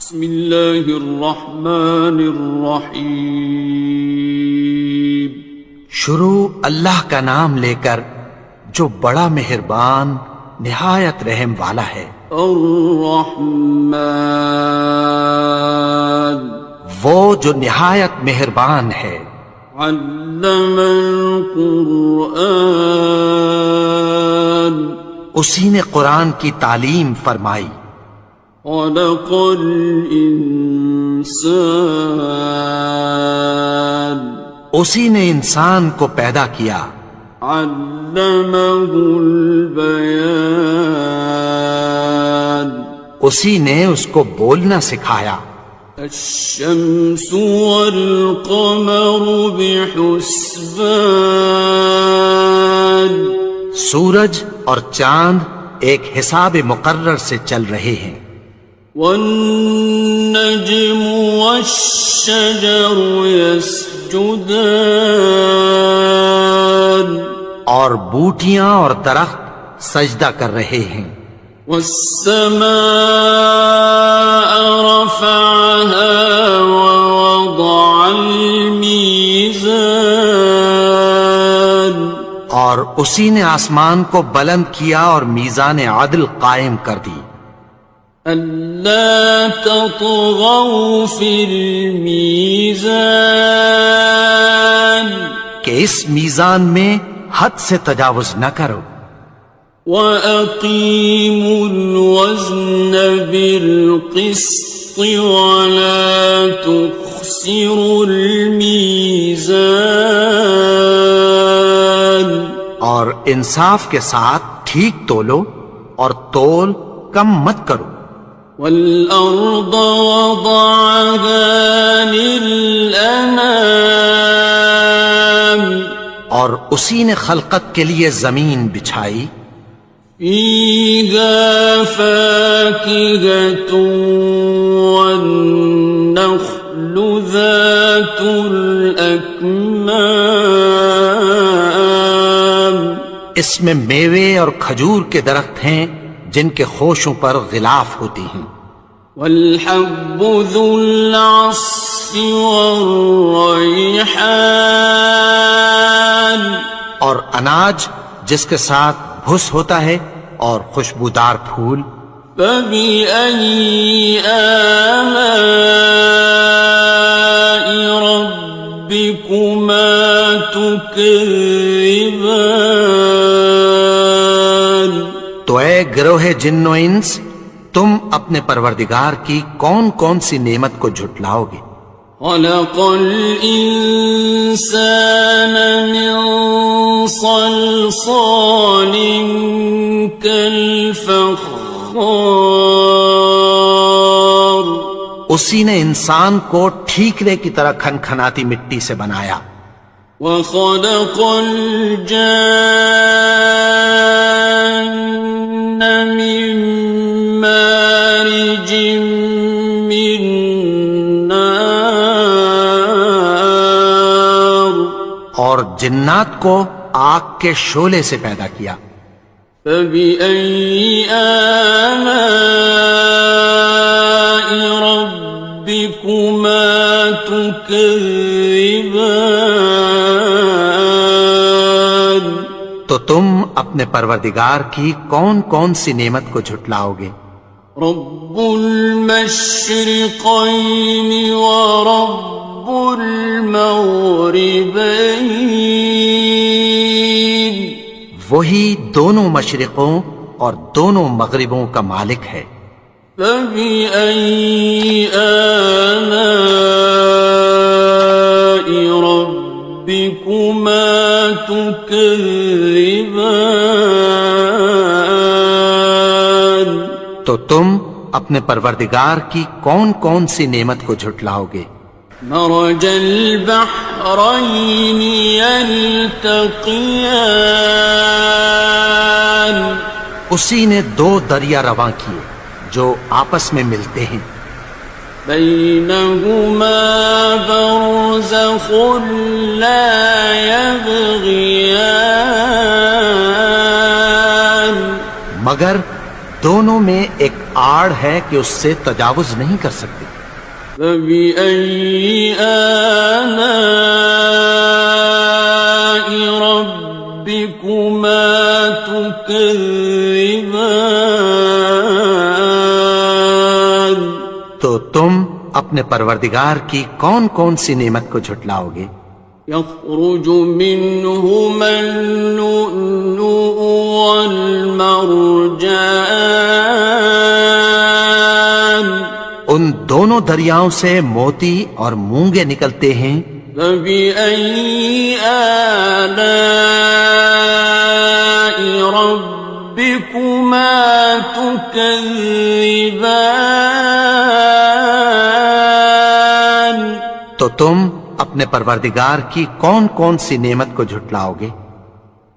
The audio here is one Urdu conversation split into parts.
بسم اللہ الرحمن الرحیم. شروع اللہ کا نام لے کر جو بڑا مہربان نہایت رحم والا ہے. الرحمن وہ جو نہایت مہربان ہے. علم القرآن اسی نے قرآن کی تعلیم فرمائی. خلق الانسان اسی نے انسان کو پیدا کیا. علمہ البیان اسی نے اس کو بولنا سکھایا. الشمس والقمر بحسبان سورج اور چاند ایک حساب مقرر سے چل رہے ہیں. والنجم والشجر يسجدان اور بوٹیاں اور درخت سجدہ کر رہے ہیں. والسماء رفعها ووضع الميزان اور اسی نے آسمان کو بلند کیا اور میزان عدل قائم کر دی. ألا تطغوا في الميزان کہ اس میزان میں حد سے تجاوز نہ کرو. وَأَقِيمُوا الْوَزْنَ بِالْقِسْطِ وَلَا تُخْسِرُوا الْمِيزَانَ اور انصاف کے ساتھ ٹھیک تولو اور تول کم مت کرو. وَالْأَرْضَ وَضَعَهَا لِلْأَنَامِ اور اسی نے خلقت کے لیے زمین بچھائی. فِيهَا فَاكِهَةٌ وَالنَّخْلُ ذَاتُ الْأَكْمَامِ اس میں میوے اور کھجور کے درخت ہیں جن کے خوشوں پر غلاف ہوتی ہیں. وَالْحَبُّ ذُو الْعَصْفِ وَالرَّيْحَانِ اور اناج جس کے ساتھ بھس ہوتا ہے اور خوشبودار پھول. فَبِأَيِّ آلَاءِ رَبِّكُمَا تُكَذِّبَانِ تو اے گروہ جن و انس تم اپنے پروردگار کی کون کون سی نعمت کو جھٹلاؤ گے. خَلَقَ الْإِنسَانَ مِنْ صَلْصَالٍ كَالْفَخَّارِ اسی نے انسان کو ٹھیکرے کی طرح کھنکھناتی مٹی سے بنایا. وَخَلَقَ الْجَانَّ مِن مَّارِجٍ مِّن نَّارٍ اور جنات کو آگ کے شعلے سے پیدا کیا. فَبِأَيِّ آلَاءِ رَبِّكُمَا تُكَذِّبَانِ تو تم اپنے پروردگار کی کون کون سی نعمت کو جھٹلاؤ گے. رب المشرقین ورب المغربین وہی دونوں مشرقوں اور دونوں مغربوں کا مالک ہے. فَبِأَيِّ آلَاءِ رَبِّكُمَا تُكَذِّبَانِ تو تم اپنے پروردگار کی کون کون سی نعمت کو جھٹلاؤ گے. مرج البحرین یلتقیان اسی نے دو دریا رواں کیے جو آپس میں ملتے ہیں. بینہما برزخ لا یبغیان مگر دونوں میں ایک آڑ ہے کہ اس سے تجاوز نہیں کر سکتے۔ فبأي آلاء ربكما تكذبان؟ تو تم اپنے پروردگار کی کون کون سی نعمت کو جھٹلاؤ گے؟ يخرج منهما اللؤلؤ والمرجان ان دونوں دریاؤں سے موتی اور مونگے نکلتے ہیں۔ فبأي آلاء ربكما تكذبان؟ تو تم اپنے پروردگار کی کون کون سی نعمت کو جھٹلاؤ گے؟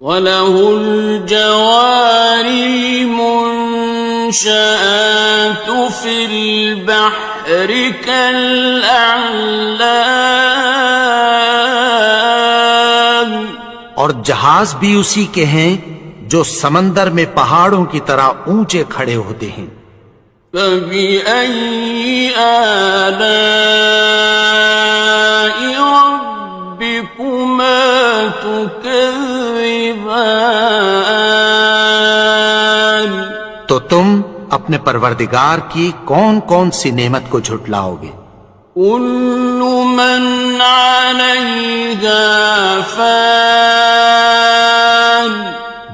وَلَهُ الْجَوَارِ الْمُنشَآتُ فِي الْبَحْرِ كَالْأَعْلَامِ، اور جہاز بھی اسی کے ہیں جو سمندر میں پہاڑوں کی طرح اونچے کھڑے ہوتے ہیں۔ فَبِأَيِّ آلَاءِ رَبِّكُمَا تُكَذِّبَانِ؟ تو تم اپنے پروردگار کی کون کون سی نعمت کو جھٹلاؤ گے؟ كُلُّ مَنْ عَلَيْهَا فَانٍ،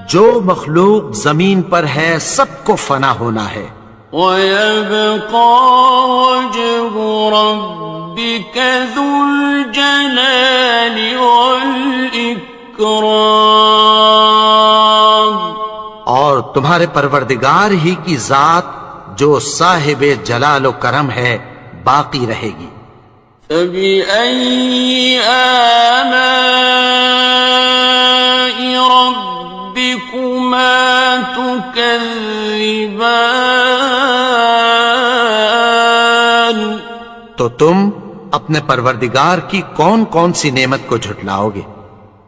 جو مخلوق زمین پر ہے سب کو فنا ہونا ہے۔ وَيَبْقَى وَجْهُ رَبِّكَ ذُو الْجَلَالِ وَالْإِكْرَامِ، اور تمہارے پروردگار ہی کی ذات جو صاحب جلال و کرم ہے باقی رہے گی۔ فَبِأَيِّ آلَاءِ رَبِّكُمَا تُكَذِّبَانِ؟ تو تم اپنے پروردگار کی کون کون سی نعمت کو جھٹلاؤ گے؟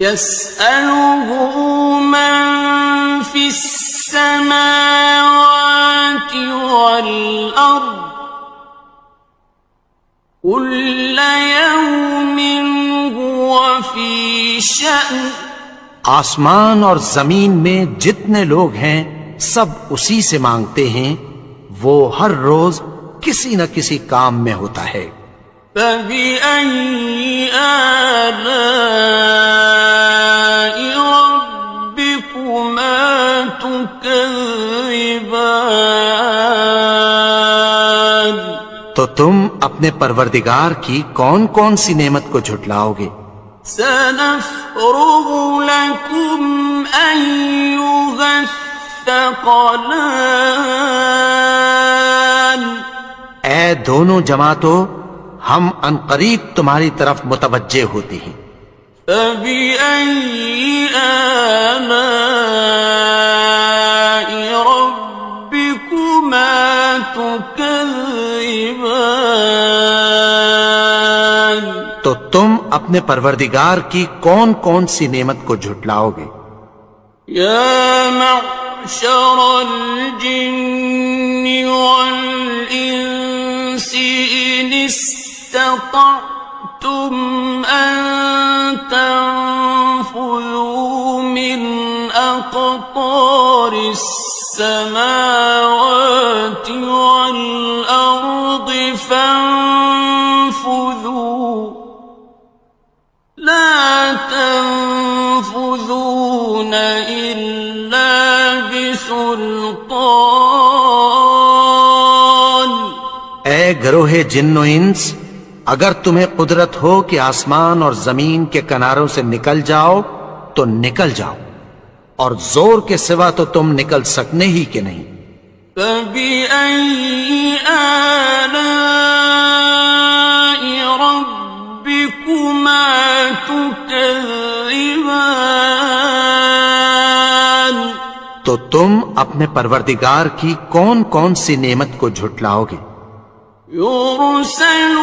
يَسْأَلُهُ مَن فِي السَّمَاوَاتِ وَالْأَرْضِ كُلَّ يَوْمٍ هُوَ فِي شَأْنٍ، آسمان اور زمین میں جتنے لوگ ہیں سب اسی سے مانگتے ہیں، وہ ہر روز کسی نہ کسی کام میں ہوتا ہے۔ فَبِأَيِّ آلَاءِ رَبِّكُمَا تُكَذِّبَانِ؟ تو تم اپنے پروردگار کی کون کون سی نعمت کو جھٹلاؤ گے؟ سَنَفْرُغُ لَكُمْ أَيُّهَ الثَّقَلَانِ، اے دونوں جماعتوں ہم عنقریب تمہاری طرف متوجہ ہوتے ہیں۔ فَبِأَيِّ آلَاءِ رَبِّكُمَا تُكَذِّبَانِ؟ تو تم اپنے پروردگار کی کون کون سی نعمت کو جھٹلاؤ گے؟ يَا مَعْشَرَ الْجِنِّ وَالْإِنسِ إِنِ اسْتَطَعْتُمْ أَن تَنفُذُوا مِنْ أَقْطَارِ السَّمَاوَاتِ وَالْأَرْضِ فَانفُذُوا لَا تَنفُذُونَ إِلَّا بِسُلْطَانٍ۔ اے گروہ جن و انس، اگر تمہیں قدرت ہو کہ آسمان اور زمین کے کناروں سے نکل جاؤ تو نکل جاؤ، اور زور کے سوا تو تم نکل سکنے ہی کہ نہیں۔ فَبِأَيِّ آلَاءِ رَبِّكُمَا تُكَذِّبَانِ؟ تو تم اپنے پروردگار کی کون کون سی نعمت کو جھٹلاؤ گے؟ يُرْسَلُ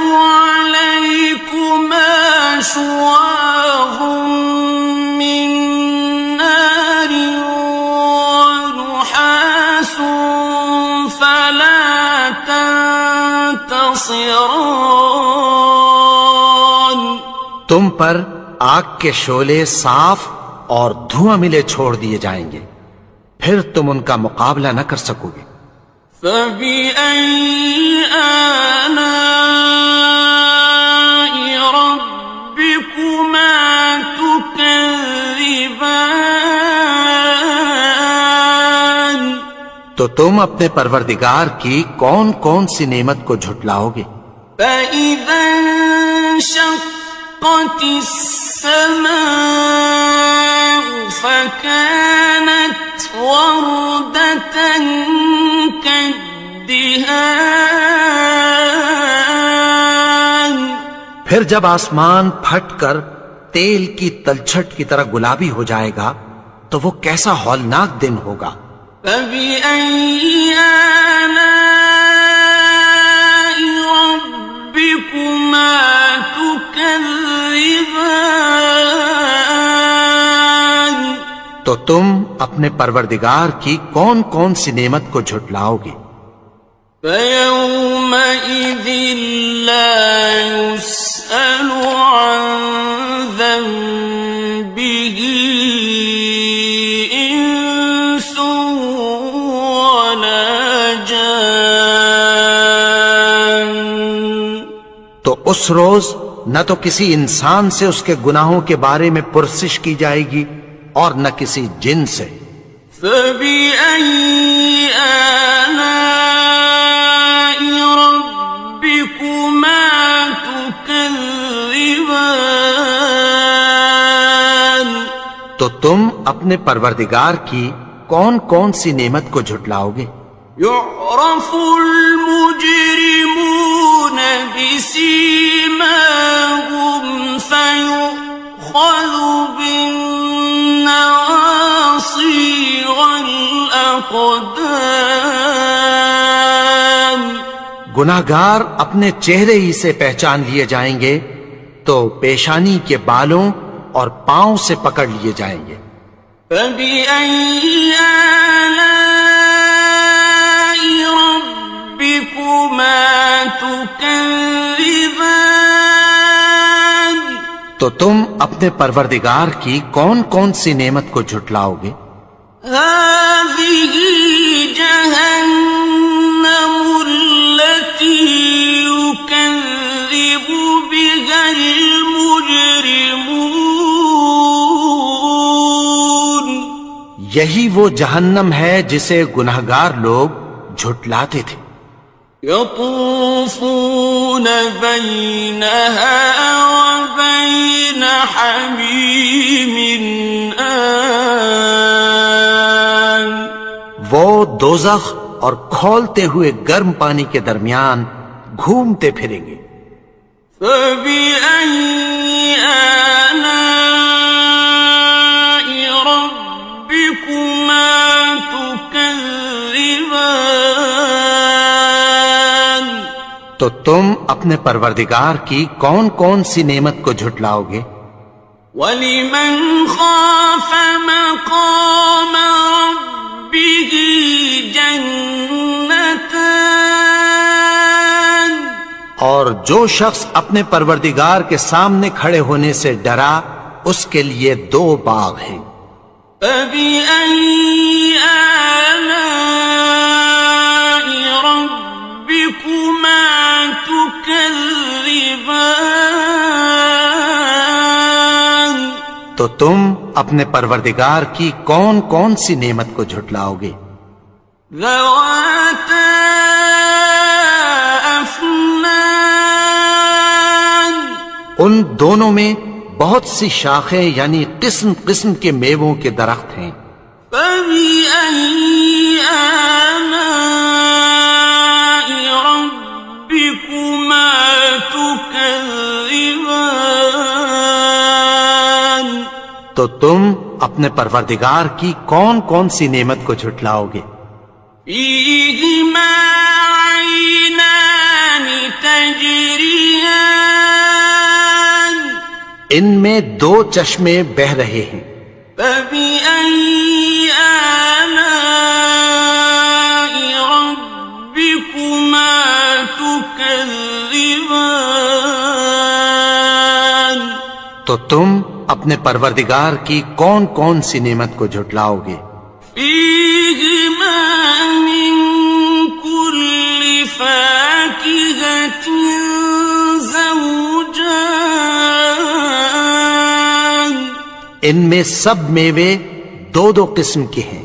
عَلَيْكُمَا شُوَاظٌ مِّن نَّارٍ وَنُحَاسٌ فَلَا ينتصران تم پر آگ کے شعلے صاف اور دھواں ملے چھوڑ دیے جائیں گے، پھر تم ان کا مقابلہ نہ کر سکو گے۔ فبأي آلاء ربكما تكذبان تو تم اپنے پروردگار کی کون کون سی نعمت کو جھٹلاؤ گے؟ فإذا انشقت السماء فكانت وردة كالدهان پھر جب آسمان پھٹ کر تیل کی تلچھٹ کی طرح گلابی ہو جائے گا تو وہ کیسا ہولناک دن ہوگا۔ فبأي آلاء ربكما تكذبان تو تم اپنے پروردگار کی کون کون سی نعمت کو جھٹلاؤ گے؟ فيومئذ لا يسأل عن ذنبه إنس ولا جان تو اس روز نہ تو کسی انسان سے اس کے گناہوں کے بارے میں پرسش کی جائے گی اور نہ کسی جن سے۔ فبأي آلاء ربكما تكذبان تو تم اپنے پروردگار کی کون کون سی نعمت کو جھٹلاؤ گے؟ يعرف المجرمون بسيماهم فيؤخذ بالنواصي والأقدام گناہگار اپنے چہرے ہی سے پہچان لیے جائیں گے تو پیشانی کے بالوں اور پاؤں سے پکڑ لیے جائیں گے۔ فبأي آلاء ربكما تكذبان تو تم اپنے پروردگار کی کون کون سی نعمت کو جھٹلاؤ گے؟ هذه جهنم التي يكذب بها المجرمون یہی وہ جہنم ہے جسے گناہگار لوگ جھٹلاتے تھے۔ يطوفون بينها وبين حميم آن وہ دوزخ اور کھولتے ہوئے گرم پانی کے درمیان گھومتے پھریں گے۔ فبأي آلاء ربكما تكذبان تو تم اپنے پروردگار کی کون کون سی نعمت کو جھٹلاؤ گے؟ وَلِمَنْ خَافَ مَقَامَ رَبِّهِ جَنَّتَانِ اور جو شخص اپنے پروردگار کے سامنے کھڑے ہونے سے ڈرا اس کے لیے دو باغ ہیں۔ فَبِأَيِّ آلَاءِ رَبِّكُمَا تُكَذِّبَانِ تو تم اپنے پروردگار کی کون کون سی نعمت کو جھٹلاؤ گے؟ ذَوَاتَا أَفْنَانٍ ان دونوں میں بہت سی شاخیں یعنی قسم قسم کے میووں کے درخت ہیں۔ فَبِأَيِّ آلَاءِ رَبِّكُمَا تُكَذِّبَانِ تو تم اپنے پروردگار کی کون کون سی نعمت کو جھٹلاؤ گے؟ فِيهِمَا عَيْنَانِ تَجْرِيَانِ ان میں دو چشمے بہ رہے ہیں۔ فَبِأَيِّ آلَاءِ رَبِّكُمَا تُكَذِّبَانِ تكذبان تو تم اپنے پروردگار کی کون کون سی نعمت کو جھٹلاؤ گے؟ فيهما من كل فاكهة زوجان ان میں سب میوے دو دو قسم کے ہیں۔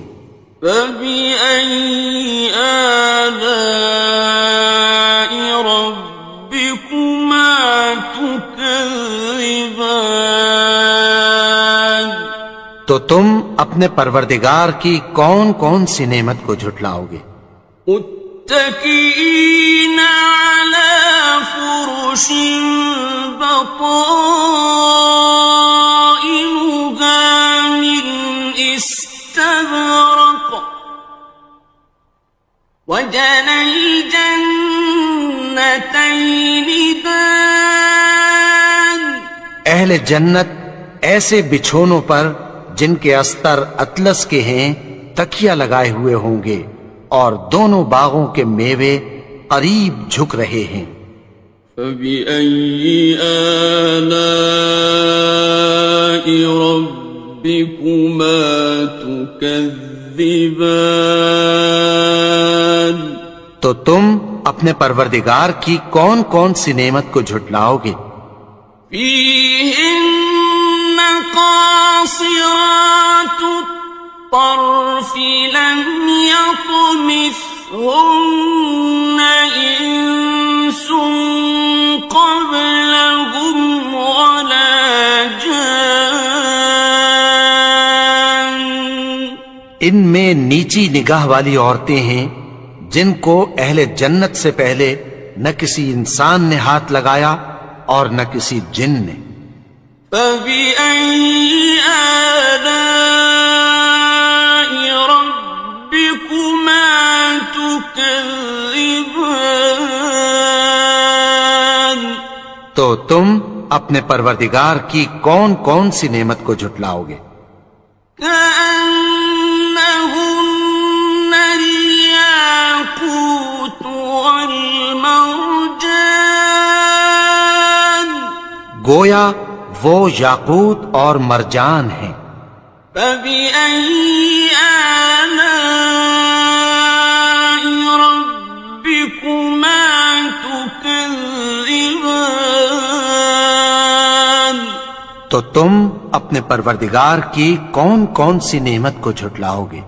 فبأي آلاء ربكما تكذبان تو تم اپنے پروردگار کی کون کون سی نعمت کو جھٹلاؤ گے؟ متكئين على فرش بطائنها من استبرق وجنى الجنتين دان اہل جنت ایسے بچھونوں پر جن کے استر اطلس کے ہیں تکیہ لگائے ہوئے ہوں گے، اور دونوں باغوں کے میوے قریب جھک رہے ہیں۔ فبأي آلاء ربكما تكذبان تو تم اپنے پروردگار کی کون کون سی نعمت کو جھٹلاؤ گے؟ فيهن قاصرات الطرف لم يطمثهن إنس قبلهم ولا جان ان میں نیچی نگاہ والی عورتیں ہیں جن کو اہل جنت سے پہلے نہ کسی انسان نے ہاتھ لگایا اور نہ کسی جن نے۔ فبأي آلاء ربكما تكذبان تو تم اپنے پروردگار کی کون کون سی نعمت کو جھٹلاؤ گے؟ كأنهن الياقوت والمرجان گویا وہ یاقوت اور مرجان ہیں۔ فبأي آلاء ربكما تكذبان تو تم اپنے پروردگار کی کون کون سی نعمت کو جھٹلاؤ گے؟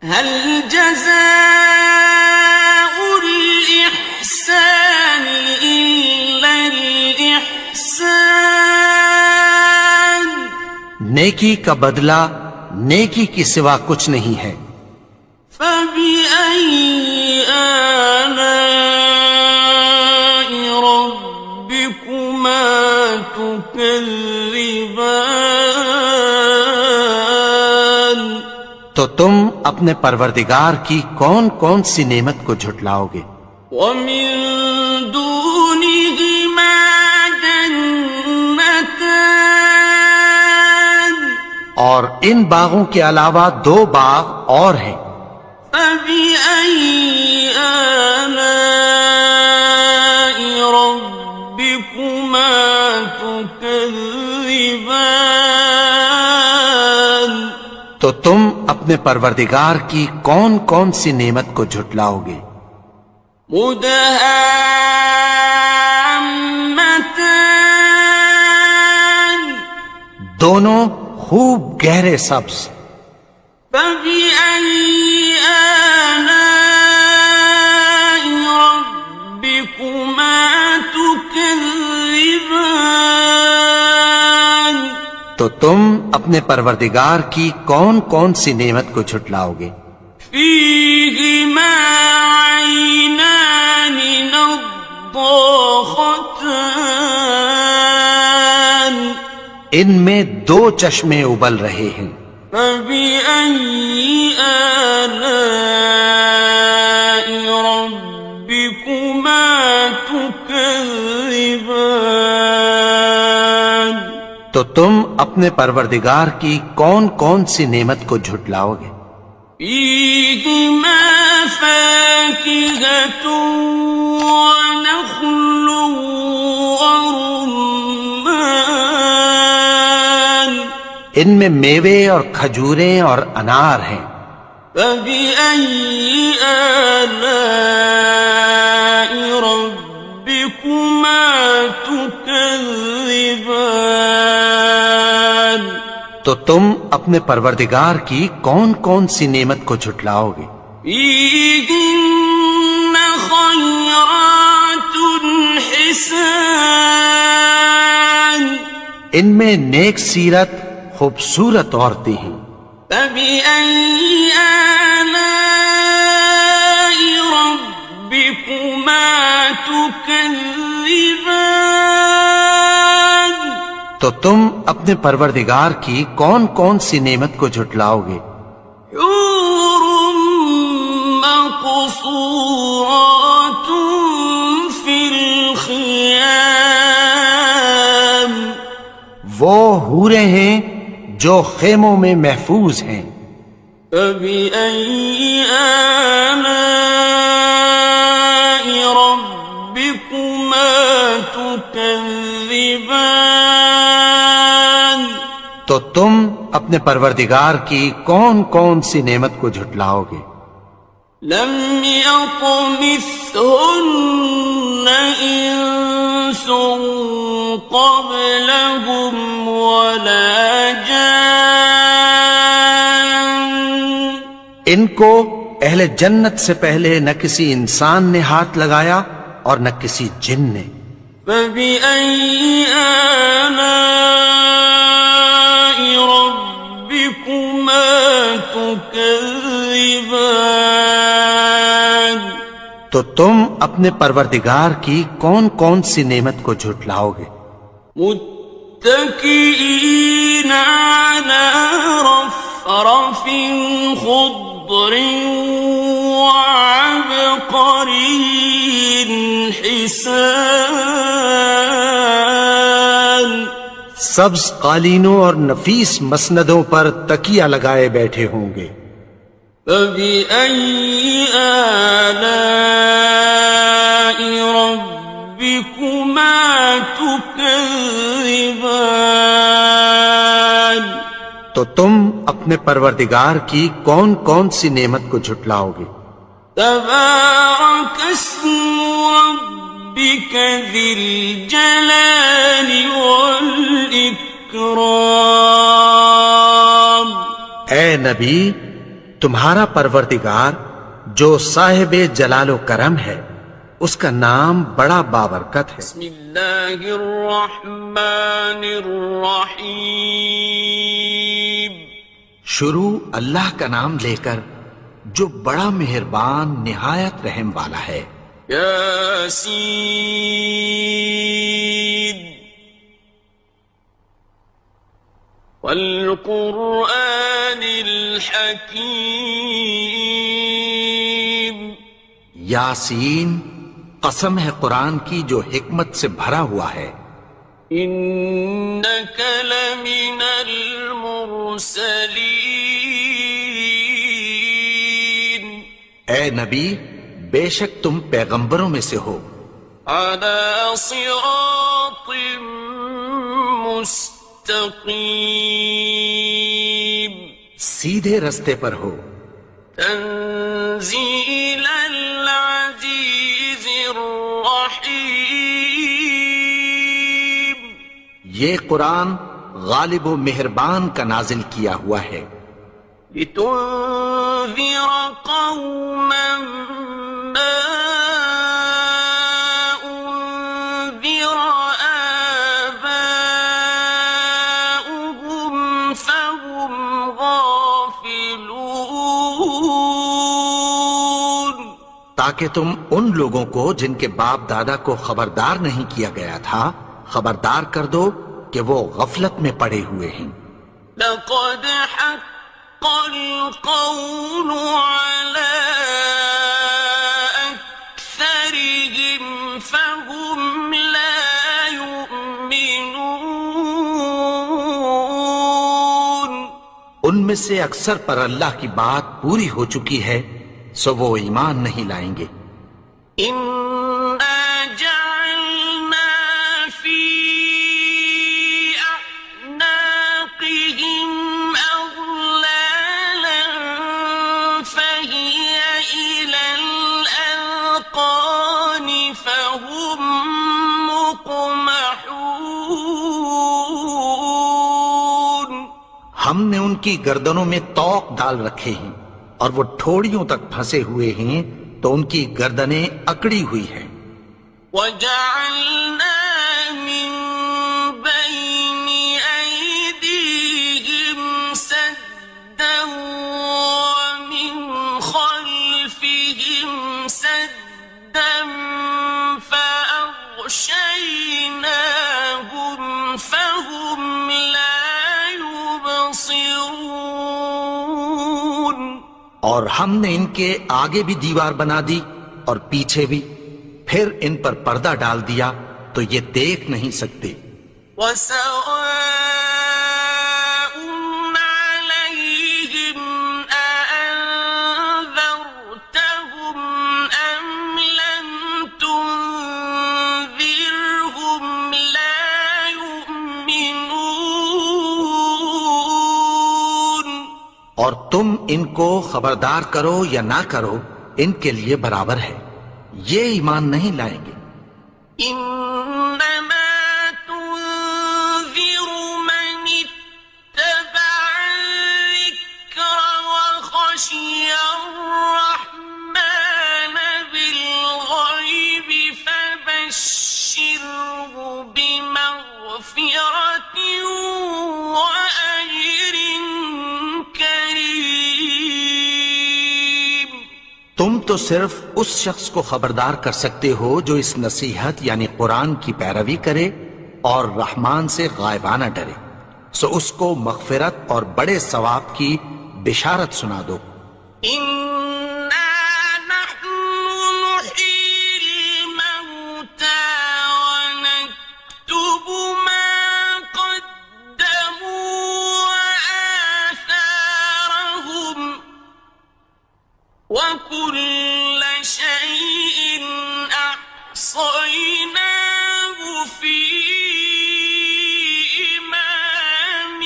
هل جزاء الإحسان إلا الإحسان نیکی کا بدلہ نیکی کی سوا کچھ نہیں ہے۔ فبأي آلاء ربكما تكذبان تو تم اپنے پروردگار کی کون کون سی نعمت کو جھٹلاؤ گے؟ ومن دونهما جنتان اور ان باغوں کے علاوہ دو باغ اور ہیں۔ فبأي آلاء ربكما تكذبان تو تم اپنے پروردگار کی کون کون سی نعمت کو جھٹلاؤ گے؟ مدهامتان دونوں خوب گہرے سبز۔ فبأي آلاء ربكما تكذبان تو تم اپنے پروردگار کی کون کون سی نعمت کو جھٹلاؤ گے؟ فيهما عينان نضاختان ان میں دو چشمے ابل رہے ہیں۔ فبأي آلاء ربكما تكذبان تو تم اپنے پروردگار کی کون کون سی نعمت کو جھٹلاؤ گے؟ فيهما فاكهة ونخل ورمان ان میں میوے اور کھجوریں اور انار ہیں. فبأي آلاء ربكما تكذبان تو تم اپنے پروردگار کی کون کون سی نعمت کو جھٹلاؤ گے؟ فيهن خيرات حسان ان میں نیک سیرت خوبصورت عورتیں ہیں. فبأي آلاء ربكما تكذبان تو تم اپنے پروردگار کی کون کون سی نعمت کو جھٹلاؤ گے؟ حور مقصورات في الخيام وہ حوریں ہیں جو خیموں میں محفوظ ہیں. فبأي آلاء ربكما تكذبان تو تم اپنے پروردگار کی کون کون سی نعمت کو جھٹلاؤ گے؟ لم يطمثهن إنس قبلهم ولا جان ان کو اہل جنت سے پہلے نہ کسی انسان نے ہاتھ لگایا اور نہ کسی جن نے. فبأي آلاء ربكما تكذبان تو تم اپنے پروردگار کی کون کون سی نعمت کو جھٹلاؤ گے؟ متكئين على رفرف خضر وعبقري حسان سبز قالینوں اور نفیس مسندوں پر تکیہ لگائے بیٹھے ہوں گے. فبأي آلاء ربكما تكذبان تو تم اپنے پروردگار کی کون کون سی نعمت کو جھٹلاؤ گے؟ تبارك اسم ربك ذي الجلال والإكرام اے نبی، تمہارا پروردگار جو صاحب جلال و کرم ہے اس کا نام بڑا بابرکت ہے. بسم اللہ الرحمن الرحیم شروع اللہ کا نام لے کر جو بڑا مہربان نہایت رحم والا ہے. یاسین والقرآن الحکیم یاسین، قسم ہے قرآن کی جو حکمت سے بھرا ہوا ہے. انک لمن المرسلین اے نبی، بے شک تم پیغمبروں میں سے ہو. علی صراط مستقیم سیدھے رستے پر ہو. تنزیل العزیز الرحیم یہ قرآن غالب و مہربان کا نازل کیا ہوا ہے. لتنذر قوما ما انذر آباؤهم فهم غافلون تاکہ تم ان لوگوں کو جن کے باپ دادا کو خبردار نہیں کیا گیا تھا خبردار کر دو کہ وہ غفلت میں پڑے ہوئے ہیں. لقد حق القول على أكثرهم فهم لا يؤمنون ان میں سے اکثر پر اللہ کی بات پوری ہو چکی ہے سو وہ ایمان نہیں لائیں گے۔ إنا جعلنا في أعناقهم أغلالا فهي إلى الأذقان فهم مقمحون۔ ہم نے ان کی گردنوں میں طوق ڈال رکھے ہیں اور وہ ٹھوڑیوں تک پھنسے ہوئے ہیں، تو ان کی گردنیں اکڑی ہوئی ہیں۔ وَجَعَلْنَا مِن بَيْنِ أَيْدِيهِمْ سَدًّا وَمِنْ خَلْفِهِمْ سَدًّا فَأَغْشَيْنَاهُمْ فَهُمْ لَا يُبْصِرُونَ۔ اور ہم نے ان کے آگے بھی دیوار بنا دی اور پیچھے بھی، پھر ان پر پردہ ڈال دیا تو یہ دیکھ نہیں سکتے۔ وَسَوَاءٌ عَلَيْهِمْ أَأَنذَرْتَهُمْ أَمْ لَمْ تُنذِرْهُمْ لَا يُؤْمِنُونَ۔ اور تم ان کو خبردار کرو یا نہ کرو، ان کے لیے برابر ہے، یہ ایمان نہیں لائیں گے۔ إنما تنذر من اتبع الذكر وخشي الرحمن بالغيب فبشره بمغفرة وأجر كريم۔ تم تو صرف اس شخص کو خبردار کر سکتے ہو جو اس نصیحت یعنی قرآن کی پیروی کرے اور رحمان سے غائبانہ ڈرے، سو اس کو مغفرت اور بڑے ثواب کی بشارت سنا دو۔ إنا نحن نحيي الموتى ونكتب ما قدموا وآثارهم وكل شيء أحصيناه في إمام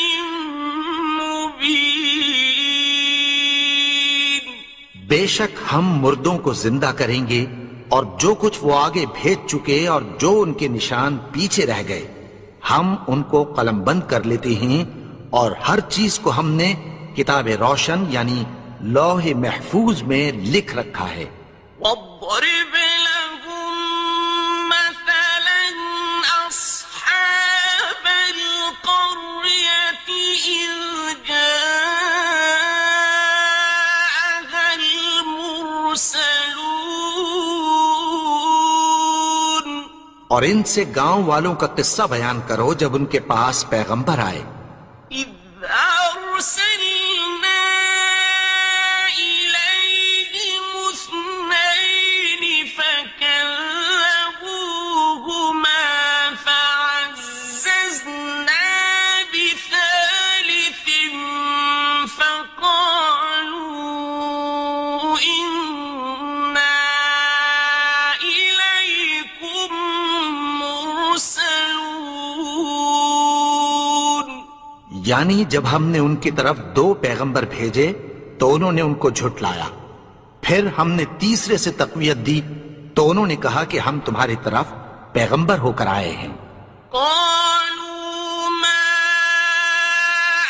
مبين۔ بے شک ہم مردوں کو زندہ کریں گے، اور جو کچھ وہ آگے بھیج چکے اور جو ان کے نشان پیچھے رہ گئے ہم ان کو قلم بند کر لیتے ہیں، اور ہر چیز کو ہم نے کتاب روشن یعنی لوح محفوظ میں لکھ رکھا ہے۔ واضرب لهم مثلا أصحاب القرية إذ جاءها المرسلون۔ اور ان سے گاؤں والوں کا قصہ بیان کرو جب ان کے پاس پیغمبر آئے۔ إذ أرسلنا إليهم اثنين فكذبوهما فعززنا بثالث فقالوا إنا إليكم مرسلون۔ یعنی جب ہم نے ان کی طرف 2 پیغمبر بھیجے تو انہوں نے ان کو جھٹلایا، پھر ہم نے تیسرے سے تقویت دی تو انہوں نے کہا کہ ہم تمہاری طرف پیغمبر ہو کر آئے ہیں۔ قالوا ما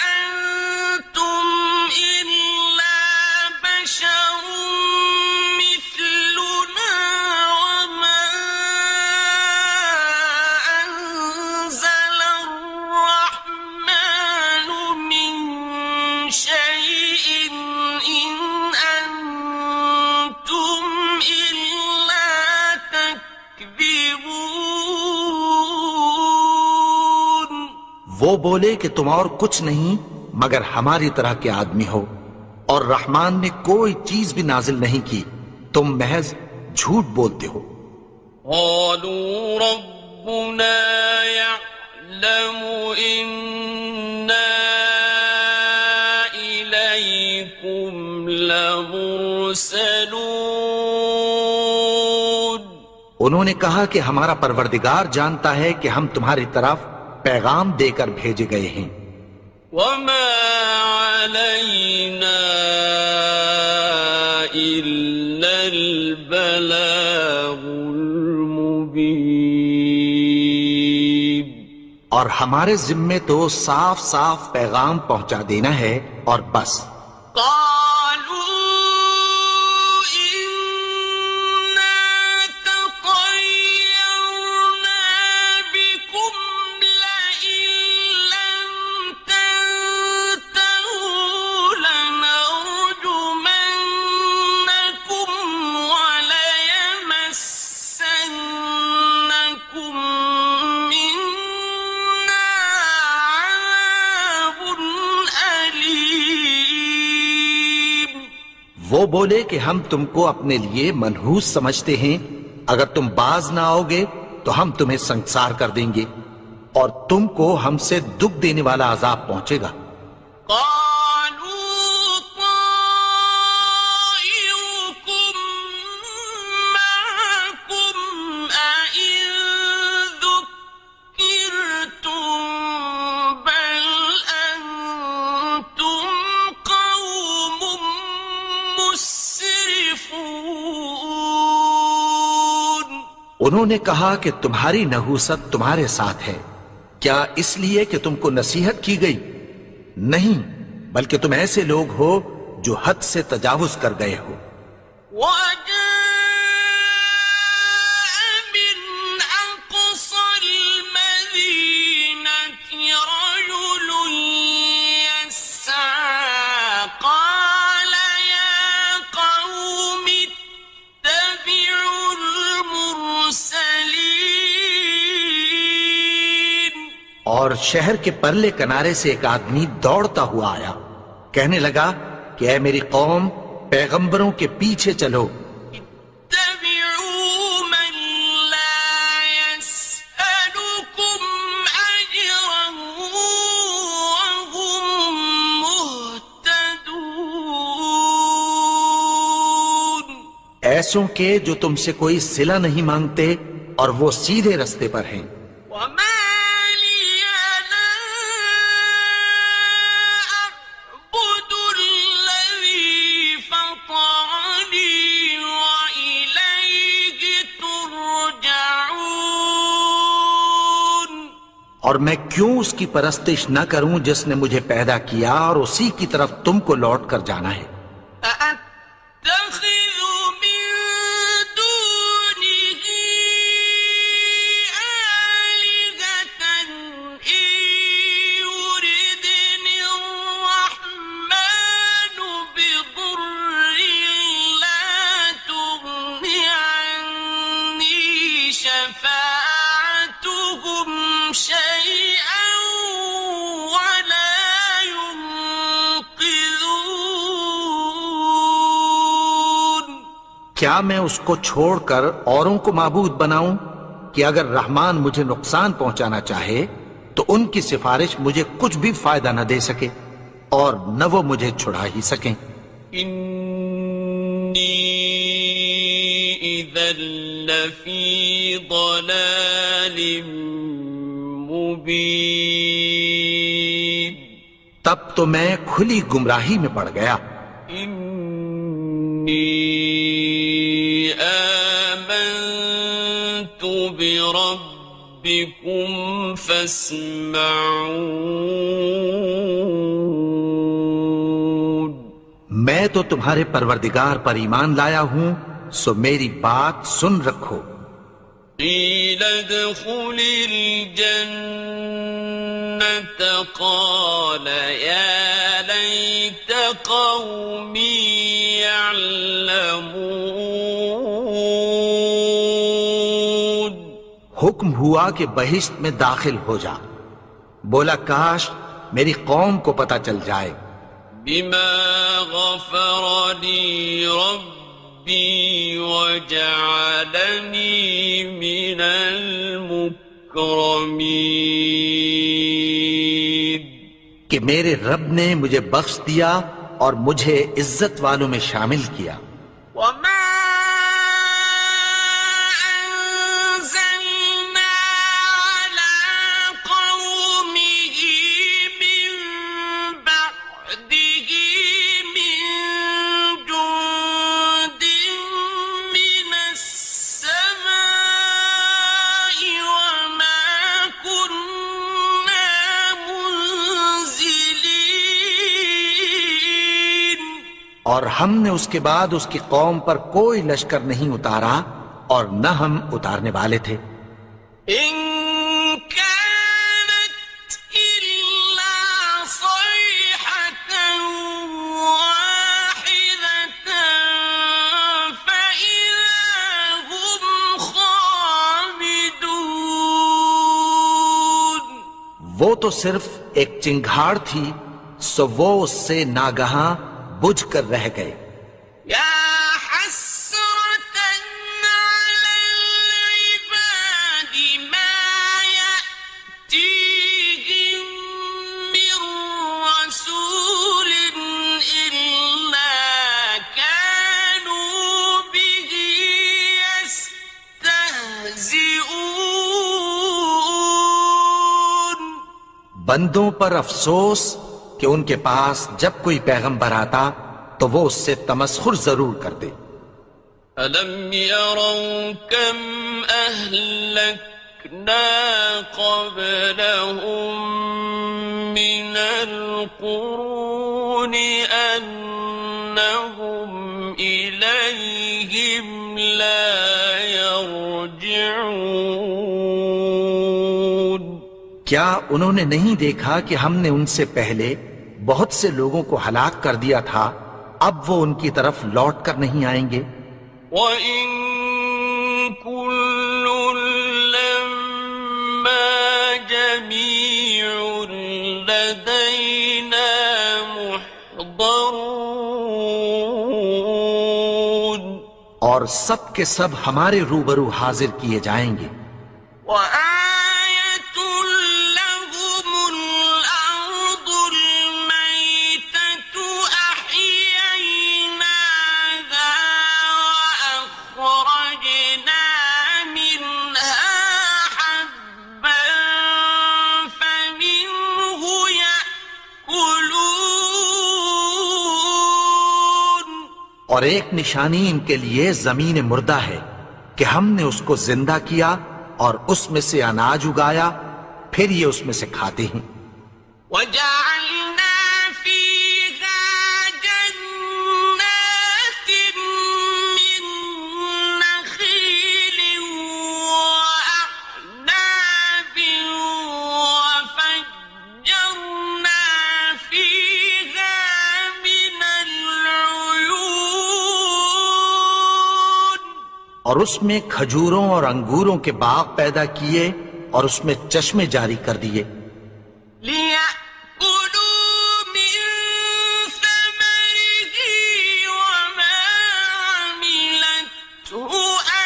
أنتم إلا بشر مثلنا وما أنزل الرحمن من شيء إن أنتم إلا تكذبون۔ وہ بولے کہ تم اور کچھ نہیں مگر ہماری طرح کے آدمی ہو، اور رحمان نے کوئی چیز بھی نازل نہیں کی، تم محض جھوٹ بولتے ہو۔ قالوا ربنا يعلم إنا إليكم لمرسلون مُرْسَلُونَ انہوں نے کہا کہ ہمارا پروردگار جانتا ہے کہ ہم تمہاری طرف پیغام دے کر بھیجے گئے ہیں، وَمَا عَلَيْنَا إِلَّا الْبَلَاغُ الْمُبِينُ، اور ہمارے ذمے تو صاف صاف پیغام پہنچا دینا ہے اور بس۔ وہ بولے کہ ہم تم کو اپنے لیے منحوس سمجھتے ہیں، اگر تم باز نہ آؤ گے تو ہم تمہیں سنگسار کر دیں گے اور تم کو ہم سے دکھ دینے والا عذاب پہنچے گا۔ انہوں نے کہا کہ تمہاری نحوست تمہارے ساتھ ہے، کیا اس لیے کہ تم کو نصیحت کی گئی؟ نہیں، بلکہ تم ایسے لوگ ہو جو حد سے تجاوز کر گئے ہو۔ اور شہر کے پرلے کنارے سے ایک آدمی دوڑتا ہوا آیا، کہنے لگا کہ اے میری قوم، پیغمبروں کے پیچھے چلو، ایسوں کے جو تم سے کوئی صلہ نہیں مانگتے اور وہ سیدھے رستے پر ہیں۔ اور میں کیوں اس کی پرستش نہ کروں جس نے مجھے پیدا کیا اور اسی کی طرف تم کو لوٹ کر جانا ہے۔ کیا میں اس کو چھوڑ کر اوروں کو معبود بناؤں کہ اگر رحمان مجھے نقصان پہنچانا چاہے تو ان کی سفارش مجھے کچھ بھی فائدہ نہ دے سکے اور نہ وہ مجھے چھڑا ہی سکیں۔ انی اذا لفی ضلال مبین، تب تو میں کھلی گمراہی میں پڑ گیا۔ آمنت بربکم فاسمعون، میں تو تمہارے پروردگار پر ایمان لایا ہوں، سو میری بات سن رکھو۔ قیل ادخل الجنة قال یا لیت قومی يعلمون، حکم ہوا کہ بہشت میں داخل ہو جا، بولا کاش میری قوم کو پتہ چل جائے۔ بما غفر لی ربی وجعلنی من المکرمین، کہ میرے رب نے مجھے بخش دیا اور مجھے عزت والوں میں شامل کیا۔ اور ہم نے اس کے بعد اس کی قوم پر کوئی لشکر نہیں اتارا اور نہ ہم اتارنے والے تھے۔ إن كانت إلا صيحة واحدة فإذا هم خامدون۔ وہ تو صرف ایک چنگھاڑ تھی، سو وہ اس سے ناگہاں بجھ کر رہ گئے۔ يا حسرة على العباد ما يأتيهم من رسول إلا كانوا به يستهزئون۔ بندوں پر افسوس کہ ان کے پاس جب کوئی پیغمبر آتا تو وہ اس سے تمسخر ضرور کرتے۔ أَلَمْ يَرَوْا كَمْ أَهْلَكْنَا قَبْلَهُمْ مِنَ الْقُرُونِ أَنَّهُمْ إِلَيْهِمْ لَا يَرْجِعُونَ۔ کیا انہوں نے نہیں دیکھا کہ ہم نے ان سے پہلے بہت سے لوگوں کو ہلاک کر دیا تھا، اب وہ ان کی طرف لوٹ کر نہیں آئیں گے؟ وَإِن كُلٌّ لَّمَّا جَمِيعٌ لَّدَيْنَا مُحْضَرُونَ۔ اور سب کے سب ہمارے روبرو حاضر کیے جائیں گے۔ وَآيَةٌ لَّهُمُ الْأَرْضُ الْمَيْتَةُ أَحْيَيْنَاهَا وَأَخْرَجْنَا مِنْهَا حَبًّا فَمِنْهُ يَأْكُلُونَ۔ اور ایک نشانی ان کے لیے زمین مردہ ہے کہ ہم نے اس کو زندہ کیا اور اس میں سے اناج اگایا، پھر یہ اس میں سے کھاتے ہیں۔ وَجَعَلْنَا فِيهَا جَنَّاتٍ مِّن نَّخِيلٍ وَأَعْنَابٍ وَفَجَّرْنَا فِيهَا مِنَ الْعُيُونِ۔ اور اس میں کھجوروں اور انگوروں کے باغ پیدا کیے اور اس میں چشمے جاری کر دیے۔ لِيَأْكُلُوا مِن ثَمَرِهِ وَمَا عَمِلَتْهُ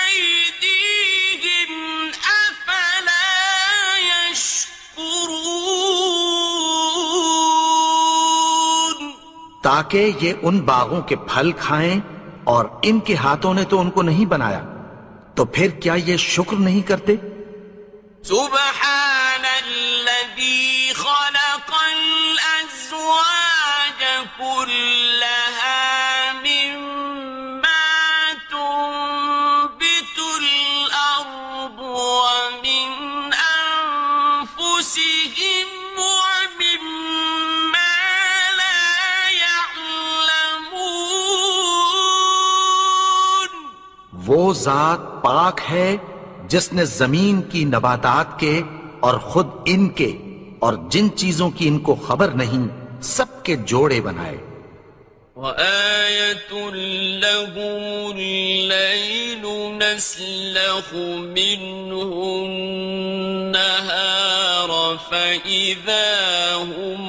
أَيْدِيهِمْ أَفَلَا يَشْكُرُونَ۔ تاکہ یہ ان باغوں کے پھل کھائیں، اور ان کے ہاتھوں نے تو ان کو نہیں بنایا، تو پھر کیا یہ شکر نہیں کرتے؟ سبحان الذي خلق الأزواج كلها مما تنبت الأرض ومن أنفسهم ومما لا يعلمون۔ وہ ذات پاک ہے جس نے زمین کی نباتات کے اور خود ان کے اور جن چیزوں کی ان کو خبر نہیں سب کے جوڑے بنائے۔ وَآيَةٌ لَّهُمُ اللَّيْلُ نَسْلَخُ مِنْهُ النَّهَارَ فَإِذَا هُم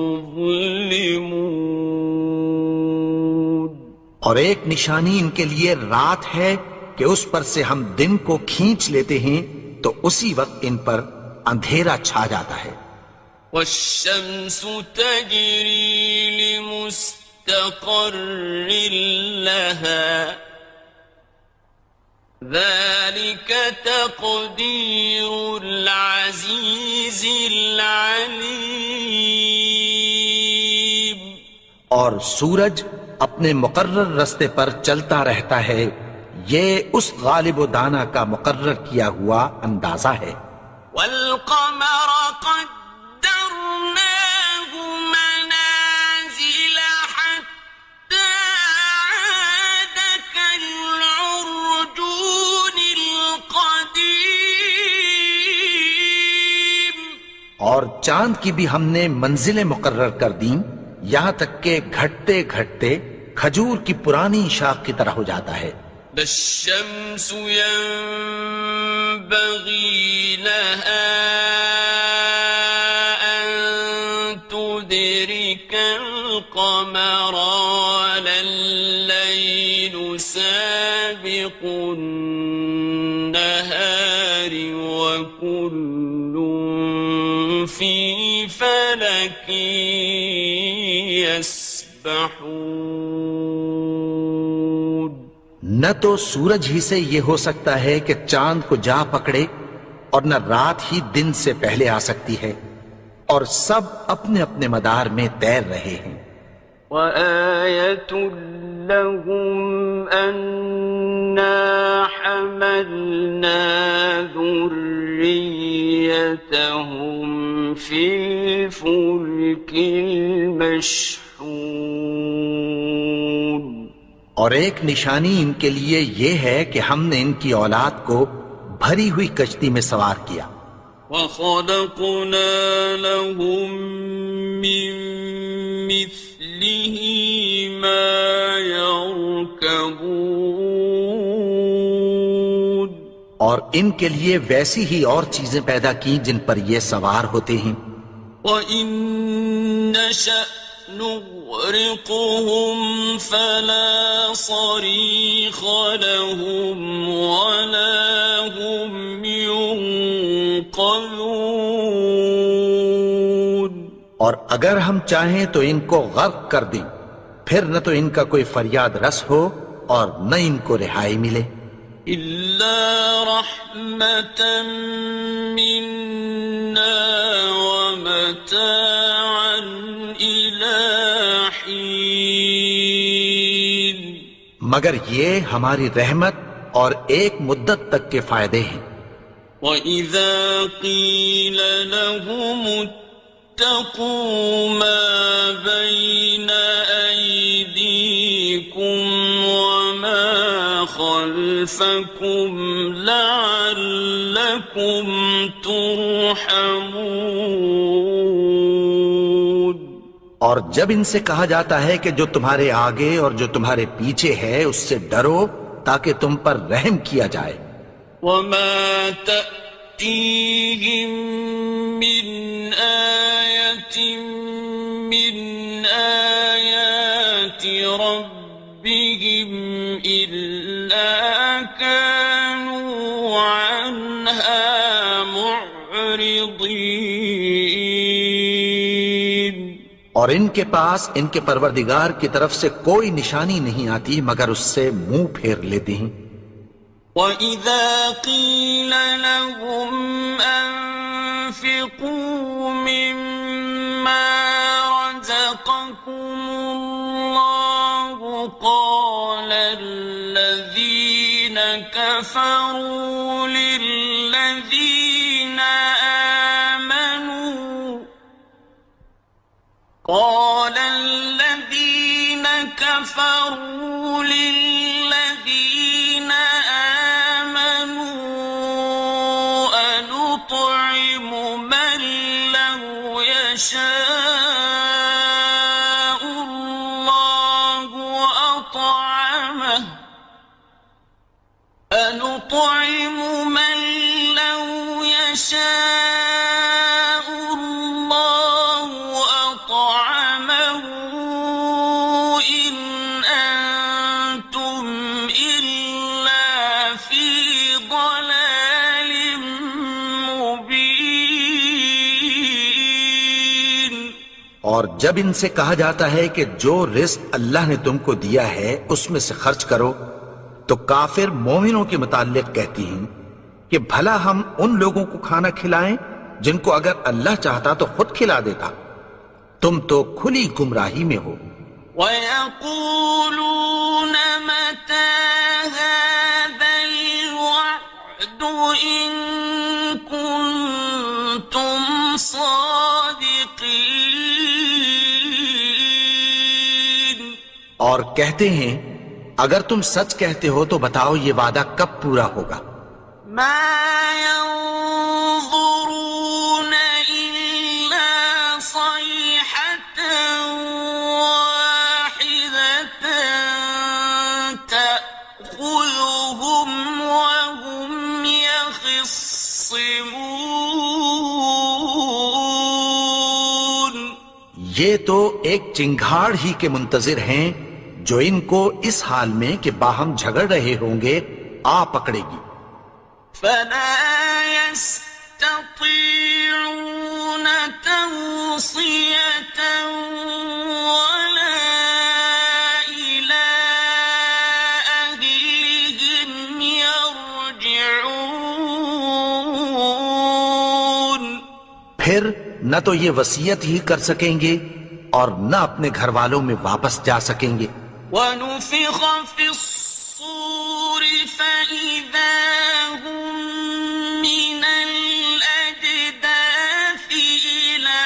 مُظْلِمُونَ۔ اور ایک نشانی ان کے لیے رات ہے کہ اس پر سے ہم دن کو کھینچ لیتے ہیں تو اسی وقت ان پر اندھیرا چھا جاتا ہے۔ وَالشَّمْسُ تَجْرِي لِمُسْتَقَرٍّ لَّهَا ذَلِكَ تَقْدِيرُ الْعَزِيزِ الْعَلِيمِ۔ اور سورج اپنے مقرر رستے پر چلتا رہتا ہے، یہ اس غالب و دانا کا مقرر کیا ہوا اندازہ ہے۔ وَالْقَمَرَ قَدَّرْنَاهُ مَنَازِلَ حَتَّىٰ اور چاند کی بھی ہم نے منزلیں مقرر کر دیں یہاں تک کہ گھٹتے گھٹتے کھجور کی پرانی شاخ کی طرح ہو جاتا ہے. الشمس ينبغي لها أن تدرك القمر ولا الليل سابق النهار وكل في فلك يسبحون. نہ تو سورج ہی سے یہ ہو سکتا ہے کہ چاند کو جا پکڑے اور نہ رات ہی دن سے پہلے آ سکتی ہے، اور سب اپنے اپنے مدار میں تیر رہے ہیں. وَآيَةٌ لَهُمْ أَنَّا حَمَلْنَا ذُرِّيَّتَهُمْ فِي الْفُلْكِ الْمَشْحُونِ. اور ایک نشانی ان کے لیے یہ ہے کہ ہم نے ان کی اولاد کو بھری ہوئی کشتی میں سوار کیا. وَخَلَقْنَا لَهُم مِّن مِّثْلِهِ مَا يَرْكَبُونَ. اور ان کے لیے ویسی ہی اور چیزیں پیدا کی جن پر یہ سوار ہوتے ہیں. وَإِن نَّشَأْ نُغْرِقْهُمْ فَلَا صَرِيخَ لَهُمْ وَلَا هُمْ يُنقَذُونَ. اور اگر ہم چاہیں تو ان کو غرق کر دیں، پھر نہ تو ان کا کوئی فریاد رس ہو اور نہ ان کو رہائی ملے. إِلَّا رَحْمَةً مِّنَّا وَمَتَاعًا إِلَىٰ حِينٍ. مگر یہ ہماری رحمت اور ایک مدت تک کے فائدے ہیں. وَإِذَا قِيلَ لَهُمُ اتَّقُوا مَا بَيْنَ أَيْدِيكُمْ وَمَا خَلْفَكُمْ لَعَلَّكُمْ تُرْحَمُونَ. اور جب ان سے کہا جاتا ہے کہ جو تمہارے آگے اور جو تمہارے پیچھے ہے اس سے ڈرو تاکہ تم پر رحم کیا جائے. وَمَا تَأْتِيهِم مِّنْ آيَةٍ مِّنْ آيَاتِ رَبِّهِمْ إِلَّا كَانُوا عَنْهَا مُعْرِضِينَ. اور ان کے پاس ان کے پروردگار کی طرف سے کوئی نشانی نہیں آتی مگر اس سے منہ پھیر لیتے ہیں. وَإِذَا قِيلَ لَهُمْ أَنفِقُوا مِمَّا رَزَقَكُمُ اللَّهُ قَالَ الَّذِينَ كَفَرُوا لِلَّذِينَ آمَنُوا أَنُطْعِمُ مَن لَّوْ يَشَاءُ اللَّهُ أَطْعَمَهُ أَنُطْعِمُ مَن لَّوْ يَشَاءُ اللَّهُ أَطْعَمَهُ إِنْ أَنتُمْ إِلَّا فِي ضَلَالٍ مُّبِينٍ. اور جب ان سے کہا جاتا ہے کہ جو رزق اللہ نے تم کو دیا ہے اس میں سے خرچ کرو تو کافر مومنوں کے متعلق کہتی ہیں کہ بھلا ہم ان لوگوں کو کھانا کھلائیں جن کو اگر اللہ چاہتا تو خود کھلا دیتا. تم تو کھلی گمراہی میں ہو. وَيَقُولُونَ مَتَىٰ هَٰذَا الْوَعْدُ إِن كُنتُمْ صَادِقِينَ. اور کہتے ہیں اگر تم سچ کہتے ہو تو بتاؤ یہ وعدہ کب پورا ہوگا. مَا يَنظُرُونَ إِلَّا يختصمون یہ تو ایک چنگھاڑ ہی کے منتظر ہیں جو ان کو اس حال میں کہ باہم جھگڑ رہے ہوں گے آ پکڑے گی. فلا يستطيعون توصية ولا إلى أهلهم يرجعون. پھر نہ تو یہ وصیت ہی کر سکیں گے اور نہ اپنے گھر والوں میں واپس جا سکیں گے. ونفخ في الصور فإذا هم من الأجداث إلى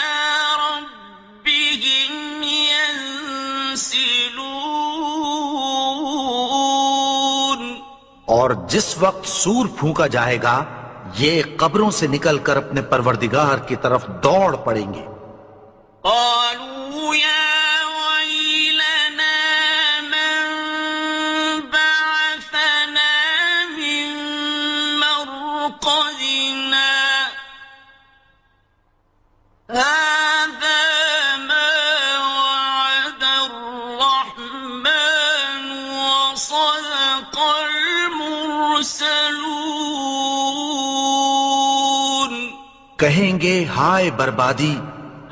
ربهم ينسلون. اور جس وقت سور پھونکا جائے گا یہ قبروں سے نکل کر اپنے پروردگار کی طرف دوڑ پڑیں گے. قالوا يا ويلنا من بعثنا من مرقدنا هذا ما وعد الرحمن وصدق المرسلون. کہیں گے ہائے بربادی،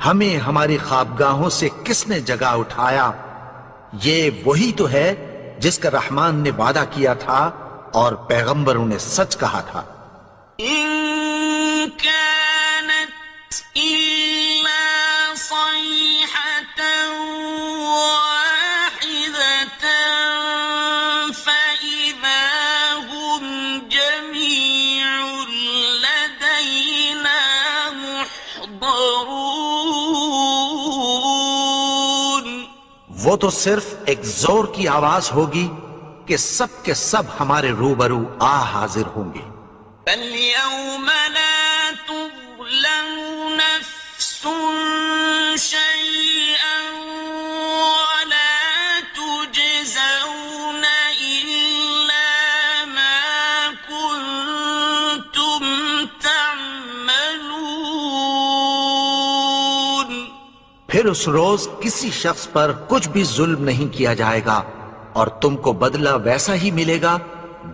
ہمیں ہماری خوابگاہوں سے کس نے جگا اٹھایا؟ یہ وہی تو ہے جس کا رحمان نے وعدہ کیا تھا اور پیغمبروں نے سچ کہا تھا. إن كانت إلا صيحة واحدة فإذا هم جميع لدينا محضرون. وہ تو صرف ایک زور کی آواز ہوگی کہ سب کے سب ہمارے روبرو آ حاضر ہوں گے. فاليوم لا تظلم نفس شيئا ولا تجزون إلا ما كنتم تعملون. پھر اس روز کسی شخص پر کچھ بھی ظلم نہیں کیا جائے گا اور تم کو بدلہ ویسا ہی ملے گا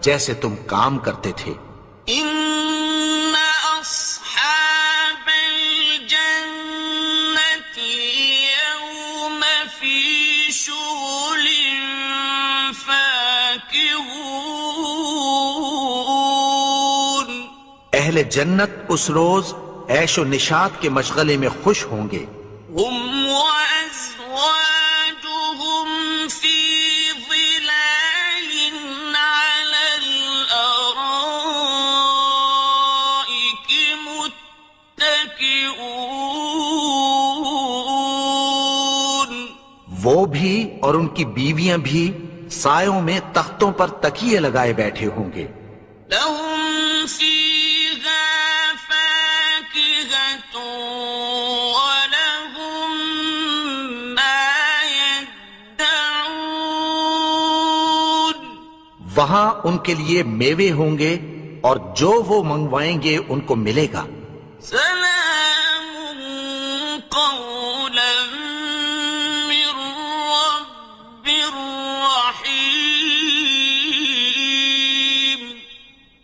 جیسے تم کام کرتے تھے. إن أصحاب الجنة اليوم في شغل فاكهون. اہل جنت اس روز عیش و نشاط کے مشغلے میں خوش ہوں گے. هم وأزواجهم في ظلال على الأرائك متكئون. وہ بھی اور ان کی بیویاں بھی سایوں میں تختوں پر تکیے لگائے بیٹھے ہوں گے. لهم فيها فاكهة ولهم ما يدعون. وہاں ان کے لیے میوے ہوں گے اور جو وہ منگوائیں گے ان کو ملے گا. سلام قولا من رب رحيم.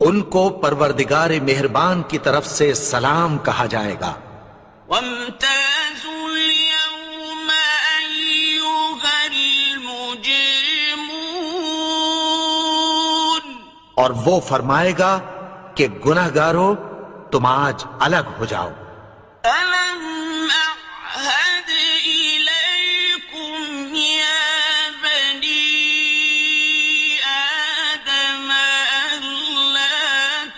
ان کو پروردگار مہربان کی طرف سے سلام کہا جائے گا. وامتازوا اليوم أيها المجرمون. اور وہ فرمائے گا کہ گناہگارو تم آج الگ ہو جاؤ. ألم أعهد إليكم يا بني آدم ألا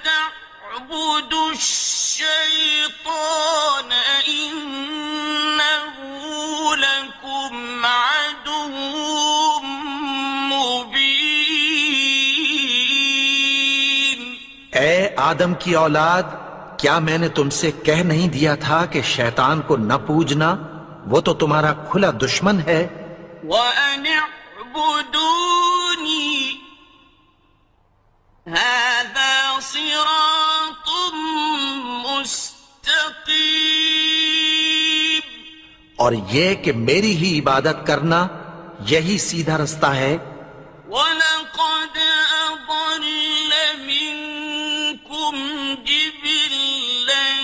تعبدوا الشيطان إنه لكم عدو مبين. اے آدم کی اولاد، کیا میں نے تم سے کہہ نہیں دیا تھا کہ شیطان کو نہ پوجنا؟ وہ تو تمہارا کھلا دشمن ہے. وأن اعبدوني هذا صراط اور یہ کہ میری ہی عبادت کرنا یہی سیدھا رستہ ہے۔ وَلَقَدْ أَضَلَّ مِنكُمْ جِبِلًّا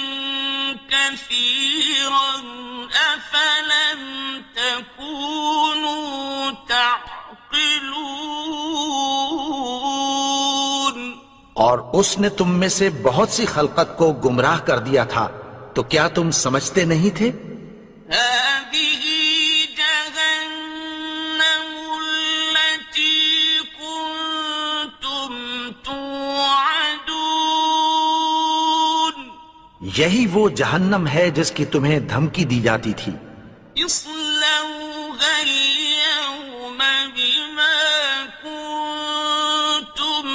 كَثِيرًا أَفَلَمْ تَكُونُوا تَعْقِلُونَ۔ اور اس نے تم میں سے بہت سی خلقت کو گمراہ کر دیا تھا، تو کیا تم سمجھتے نہیں تھے؟ هذه جهنم التي كنتم توعدون۔ یہی وہ جہنم ہے جس کی تمہیں دھمکی دی جاتی تھی۔ اصلوها اليوم بما كنتم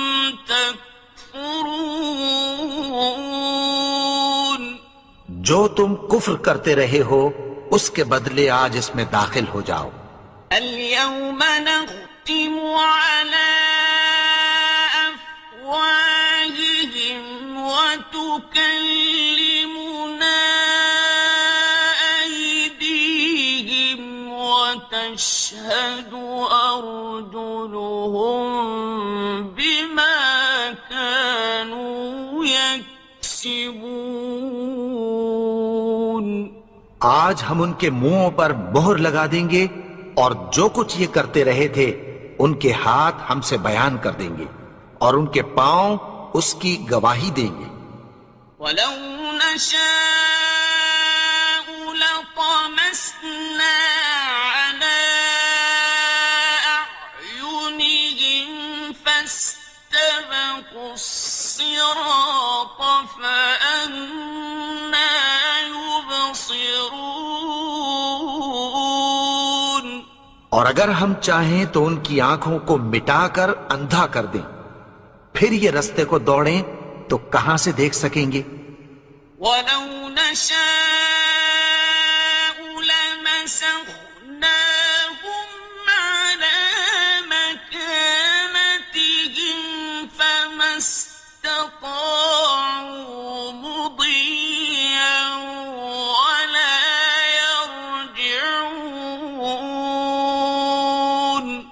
تكفرون۔ جو تم کفر کرتے رہے ہو اس کے بدلے آج اس میں داخل ہو جاؤ۔ اليوم نختم على أفواههم وتكلمنا أيديهم وتشهد أرجلهم بما كانوا يكسبون۔ آج ہم ان کے منہوں پر مہر لگا دیں گے اور جو کچھ یہ کرتے رہے تھے ان کے ہاتھ ہم سے بیان کر دیں گے اور ان کے پاؤں اس کی گواہی دیں گے۔ وَلَوْ نَشَاءُ لَطَمَسْنَا عَلَىٰ أَعْيُنِهِمْ فَاسْتَبَقُوا الصِّرَاطَ فَأَنَّىٰ يُبْصِرُونَ۔ اور اگر ہم چاہیں تو ان کی آنکھوں کو مٹا کر اندھا کر دیں، پھر یہ رستے کو دوڑیں تو کہاں سے دیکھ سکیں گے؟ وَلَوْ نَشَاءُ لَمَسَخْنَاهُمْ عَلَىٰ مَكَانَتِهِمْ فَمَا اسْتَطَاعُوا مُضِيًّا وَلَا يَرْجِعُونَ۔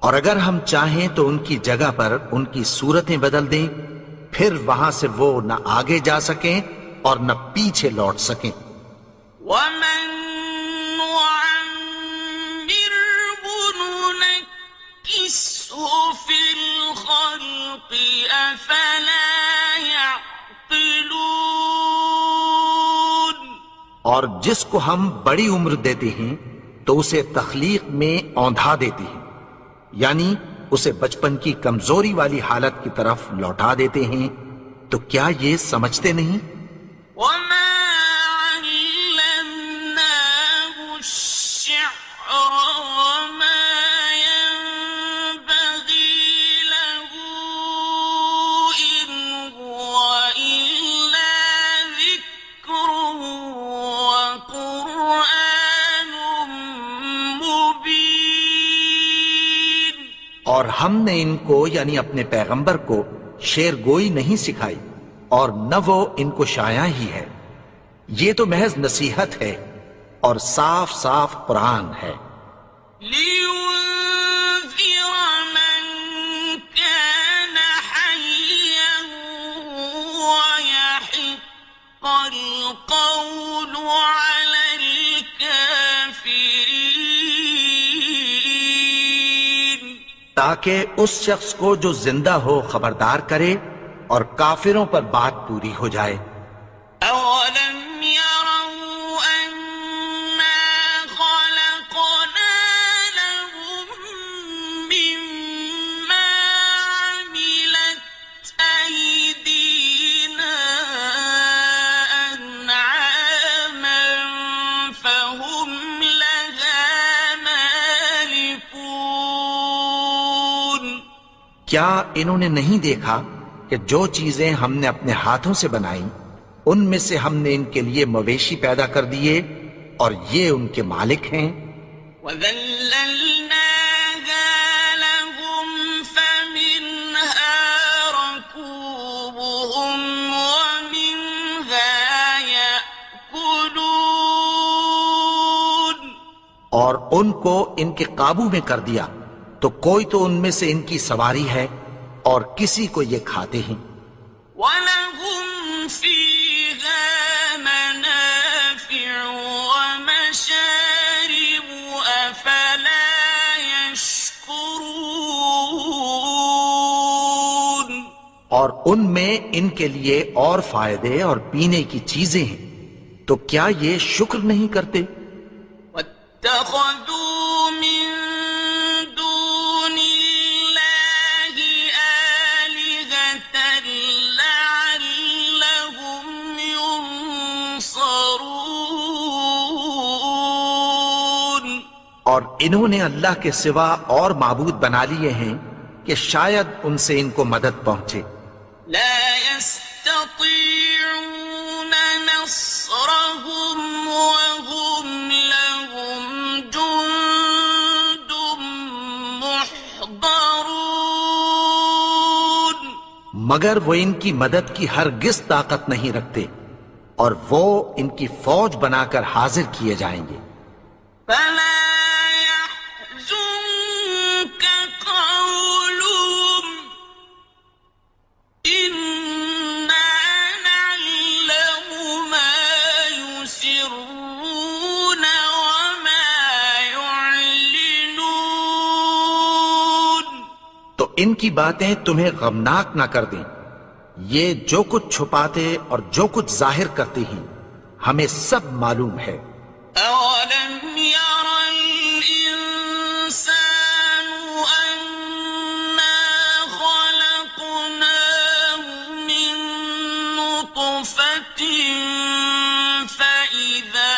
اور اگر ہم چاہیں تو ان کی جگہ پر ان کی صورتیں بدل دیں، پھر وہاں سے وہ نہ آگے جا سکیں اور نہ پیچھے لوٹ سکیں۔ وَمَن نُّعَمِّرْهُ نُنَكِّسْهُ فِي الْخَلْقِ أَفَلَا يَعْقِلُونَ۔ اور جس کو ہم بڑی عمر دیتے ہیں تو اسے تخلیق میں اوندھا دیتے ہیں، یعنی اسے بچپن کی کمزوری والی حالت کی طرف لوٹا دیتے ہیں، تو کیا یہ سمجھتے نہیں؟ وَمَا عَلَّمْنَاهُ الشِّعْرَ وَمَا يَنبَغِي لَهُ إِنْ هُوَ إِلَّا ذِكْرٌ وَقُرْآنٌ مُّبِينٌ۔ اور ہم نے ان کو یعنی اپنے پیغمبر کو شعر گوئی نہیں سکھائی، اور نہ وہ ان کو شایع ہی ہے، یہ تو محض نصیحت ہے اور صاف صاف قرآن ہے۔ لِيُنذِرَ مَن كَانَ حَيًّا وَيَحِقَّ الْقَوْلُ عَلَى الْكَافِرِينَ۔ تاکہ اس شخص کو جو زندہ ہو خبردار کرے اور کافروں پر بات پوری ہو جائے۔ أَوَلَمْ يَرَوْا أَنَّا خَلَقْنَا لَهُم مِّمَّا عَمِلَتْ أَيْدِينَا أَنْعَامًا فَهُمْ لَهَا مَالِكُونَ۔ کیا انہوں نے نہیں دیکھا کہ جو چیزیں ہم نے اپنے ہاتھوں سے بنائیں ان میں سے ہم نے ان کے لیے مویشی پیدا کر دیے اور یہ ان کے مالک ہیں۔ وَذَلَّلْنَاهَا لَهُمْ فَمِنْهَا رَكُوبُهُمْ وَمِنْهَا يَأْكُلُونَ۔ اور ان کو ان کے قابو میں کر دیا تو کوئی تو ان میں سے ان کی سواری ہے اور کسی کو یہ کھاتے ہیں. وَلَهُمْ فِيهَا مَنَافِعُ وَمَشَارِبُ أَفَلَا يَشْكُرُونَ. اور ان میں ان کے لیے اور فائدے اور پینے کی چیزیں ہیں، تو کیا یہ شکر نہیں کرتے؟ وَاتَّخَذُوا مِن دُونِ اللَّهِ آلِهَةً لَعَلَّهُمْ يُنصَرُونَ. اور انہوں نے اللہ کے سوا اور معبود بنا لیے ہیں کہ شاید ان سے ان کو مدد پہنچے. لا يستطيعون نصرهم وهم لهم جند محضرون. مگر وہ ان کی مدد کی ہرگز طاقت نہیں رکھتے اور وہ ان کی فوج بنا کر حاضر کیے جائیں گے. فلا يحزنك قولهم إنا نعلم ما يسرون وما يعلنون. تو ان کی باتیں تمہیں غمناک نہ کر دیں. یہ جو کچھ چھپاتے اور جو کچھ ظاہر کرتے ہیں ہمیں سب معلوم ہے. أولم ير الإنسان أنا خلقناه من نطفة فإذا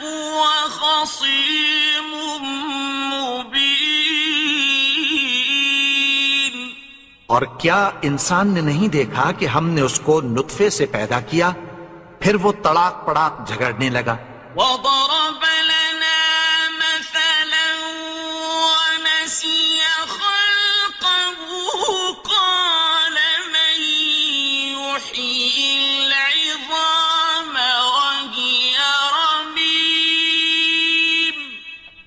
هو خصيم مبين. اور کیا انسان نے نہیں دیکھا کہ ہم نے اس کو نطفے سے پیدا کیا، پھر وہ تڑاک پڑاک جھگڑنے لگا. وضرب لنا مثلا ونسي خلقه قال من يحيي العظام وهي رميم.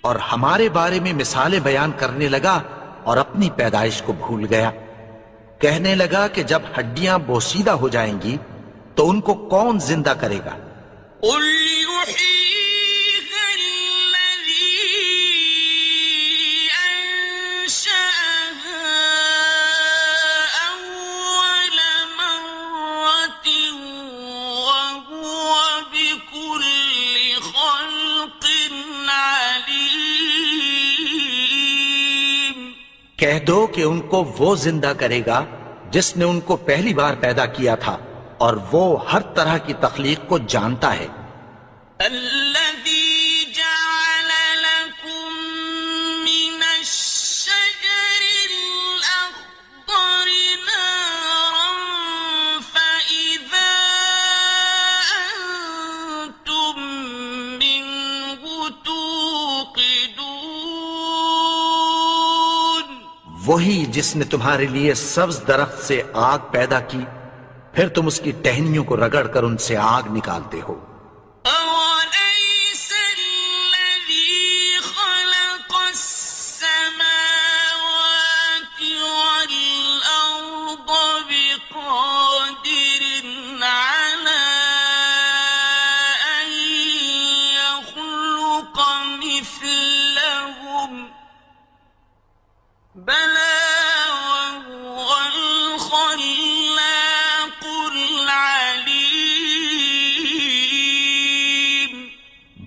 اور ہمارے بارے میں مثالیں بیان کرنے لگا اور اپنی پیدائش کو بھول گیا. کہنے لگا کہ جب ہڈیاں بوسیدہ ہو جائیں گی تو ان کو کون زندہ کرے گا؟ قل يحييها الذي أنشأها أول مرة وهو بكل خلق عليم. کہہ دو کہ ان کو وہ زندہ کرے گا جس نے ان کو پہلی بار پیدا کیا تھا، اور وہ ہر طرح کی تخلیق کو جانتا ہے. الذي جعل لكم من الشجر الأخضر نارا فإذا أنتم منه توقدون. وہی جس نے تمہارے لیے سبز درخت سے آگ پیدا کی، پھر تم اس کی ٹہنیوں کو رگڑ کر ان سے آگ نکالتے ہو. أوليس الذي خلق السماوات والأرض بقادر على أن يخلق مثلهم بلى وهو الخلاق العليم.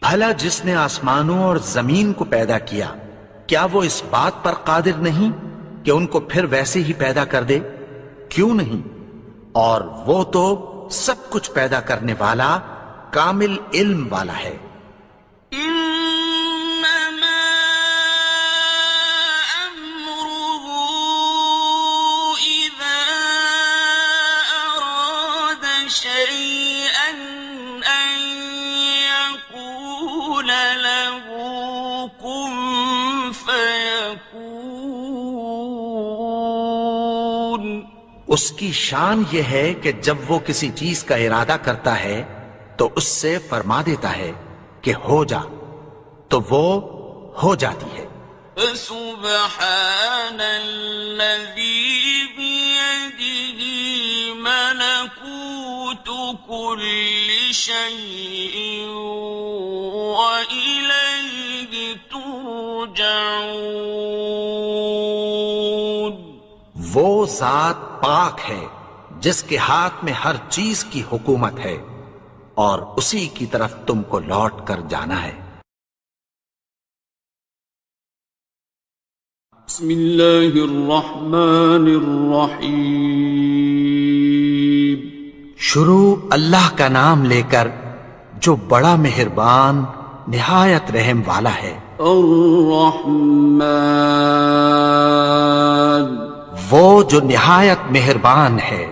بھلا جس نے آسمانوں اور زمین کو پیدا کیا، کیا وہ اس بات پر قادر نہیں کہ ان کو پھر ویسے ہی پیدا کر دے؟ کیوں نہیں؟ اور وہ تو سب کچھ پیدا کرنے والا، کامل علم والا ہے. إنما أمره إذا أراد شيئا أن يقول له كن فيكون. اس کی شان یہ ہے کہ جب وہ کسی چیز کا ارادہ کرتا ہے تو اس سے فرما دیتا ہے کہ ہو جا، تو وہ ہو جاتی ہے۔ فسبحان الذي بيده ملكوت كل شيء وإليه ترجعون۔ وہ ذات پاک ہے جس کے ہاتھ میں ہر چیز کی حکومت ہے اور اسی کی طرف تم کو لوٹ کر جانا ہے۔ بسم اللہ الرحمن الرحیم۔ شروع اللہ کا نام لے کر جو بڑا مہربان نہایت رحم والا ہے۔ الرحمن وہ جو نہایت مہربان ہے۔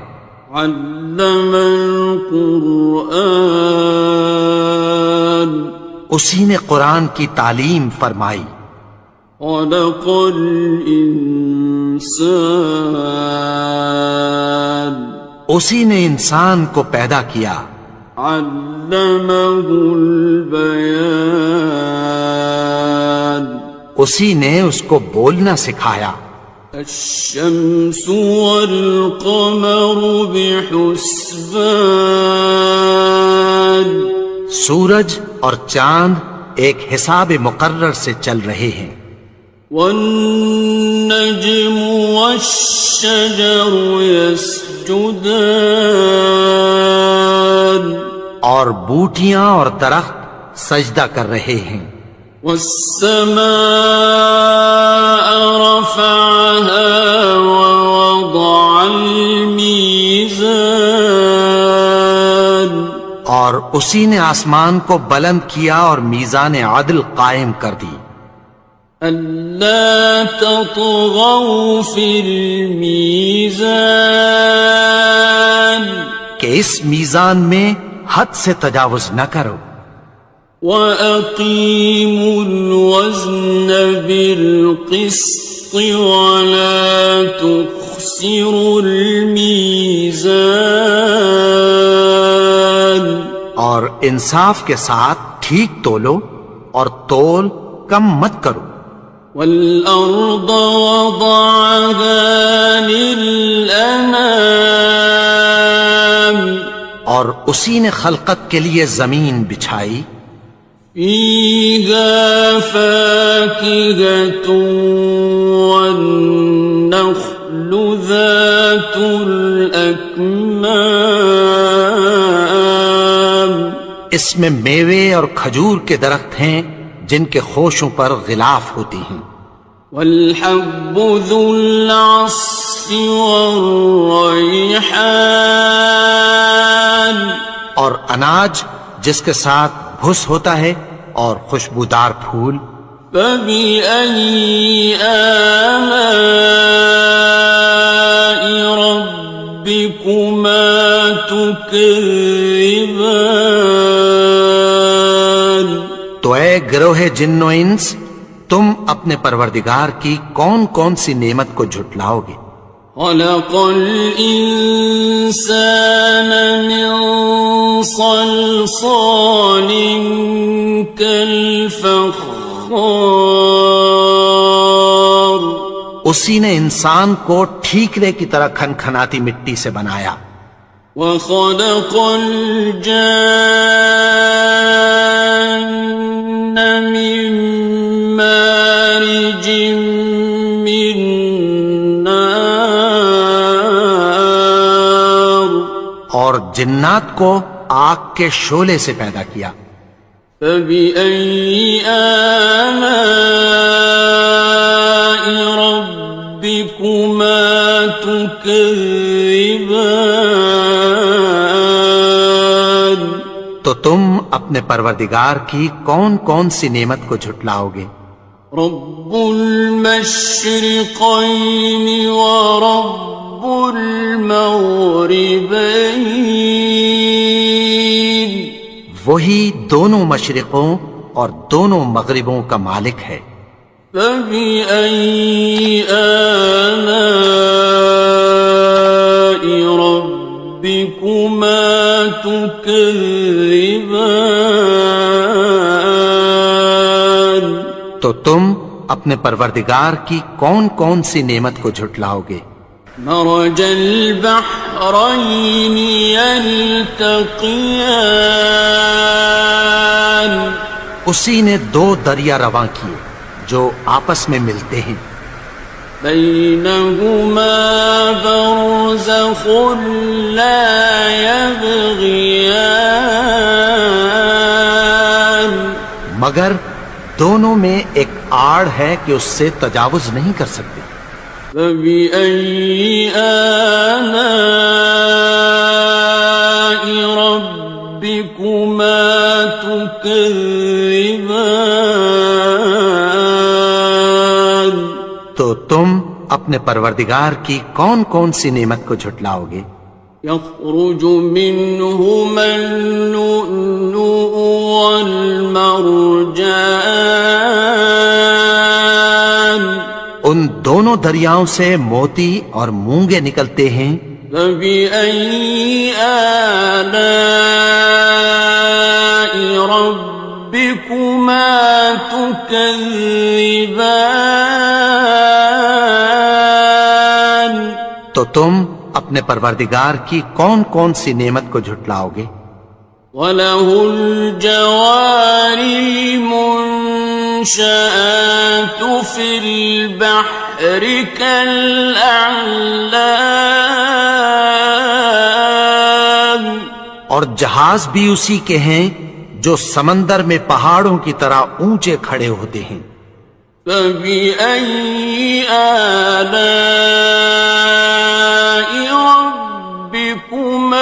علم القرآن اسی نے قرآن کی تعلیم فرمائی۔ خلق الانسان اسی نے انسان کو پیدا کیا۔ علمہ البیان اسی نے اس کو بولنا سکھایا۔ الشمس والقمر بحسبان سورج اور چاند ایک حساب مقرر سے چل رہے ہیں۔ والنجم والشجر يسجدان اور بوٹیاں اور درخت سجدہ کر رہے ہیں۔ والسماء رفعها ووضع الميزان اور اسی نے آسمان کو بلند کیا اور میزان عدل قائم کر دی۔ ألا تطغوا في الميزان کہ اس میزان میں حد سے تجاوز نہ کرو۔ وَأَقِيمُوا الْوَزْنَ بِالْقِسْطِ وَلَا تُخْسِرُوا الْمِيزَانَ اور انصاف کے ساتھ ٹھیک تولو اور تول کم مت کرو۔ وَالْأَرْضَ وَضَعَهَا لِلْأَنَامِ اور اسی نے خلقت کے لیے زمین بچھائی۔ فِيهَا فَاكِهَةٌ وَالنَّخْلُ ذَاتُ الْأَكْمَامِ اس میں میوے اور کھجور کے درخت ہیں جن کے خوشوں پر غلاف ہوتی ہیں۔ وَالْحَبُّ ذُو الْعَصْفِ وَالرَّيْحَانِ اور اناج جس کے ساتھ بھس ہوتا ہے اور خوشبودار پھول۔ فَبِأَيِّ آلَاءِ رَبِّكُمَا تُكَذِّبَانِ تو اے گروہ جن و انس، تم اپنے پروردگار کی کون کون سی نعمت کو جھٹلاؤ گے؟ خَلَقَ الْإِنسَانَ مِنْ صَلْصَالٍ كَالْفَخَّارِ اسی نے انسان کو ٹھیکرے کی طرح کھنکھناتی مٹی سے بنایا۔ وَخَلَقَ الْجَانَّ مِن مَّارِجٍ مِّن نَّارٍ اور جنات کو آگ کے شعلے سے پیدا کیا۔ فَبِأَيِّ آلَاءِ رَبِّكُمَا تُكَذِّبَانِ تو تم اپنے پروردگار کی کون کون سی نعمت کو جھٹلاؤ گے؟ رب المشرقين ورب المغربين وہی دونوں مشرقوں اور دونوں مغربوں کا مالک ہے۔ فبأي آلاء ربكما تكذبان تو تم اپنے پروردگار کی کون کون سی نعمت کو جھٹلاؤ گے؟ مرج البحرين يلتقيان اسی نے دو دریا رواں کیے جو آپس میں ملتے ہیں، بينهما برزخ لا يبغيان مگر دونوں میں ایک آڑ ہے کہ اس سے تجاوز نہیں کر سکتے۔ فبأي آلاء ربكما تكذبان تو تم اپنے پروردگار کی کون کون سی نعمت کو جھٹلاؤ گے؟ يخرج منهما اللؤلؤ والمرجان ان دونوں دریاؤں سے موتی اور مونگے نکلتے ہیں۔ فبأي آلاء ربكما تكذبان تو تم اپنے پروردگار کی کون کون سی نعمت کو جھٹلاؤ گے؟ وَلَهُ الْجَوَارِ الْمُنشَآتُ فِي الْبَحْرِ كَالْأَعْلَامِ اور جہاز بھی اسی کے ہیں جو سمندر میں پہاڑوں کی طرح اونچے کھڑے ہوتے ہیں۔ فَبِأَيِّ آلَاءِ رَبِّكُمَا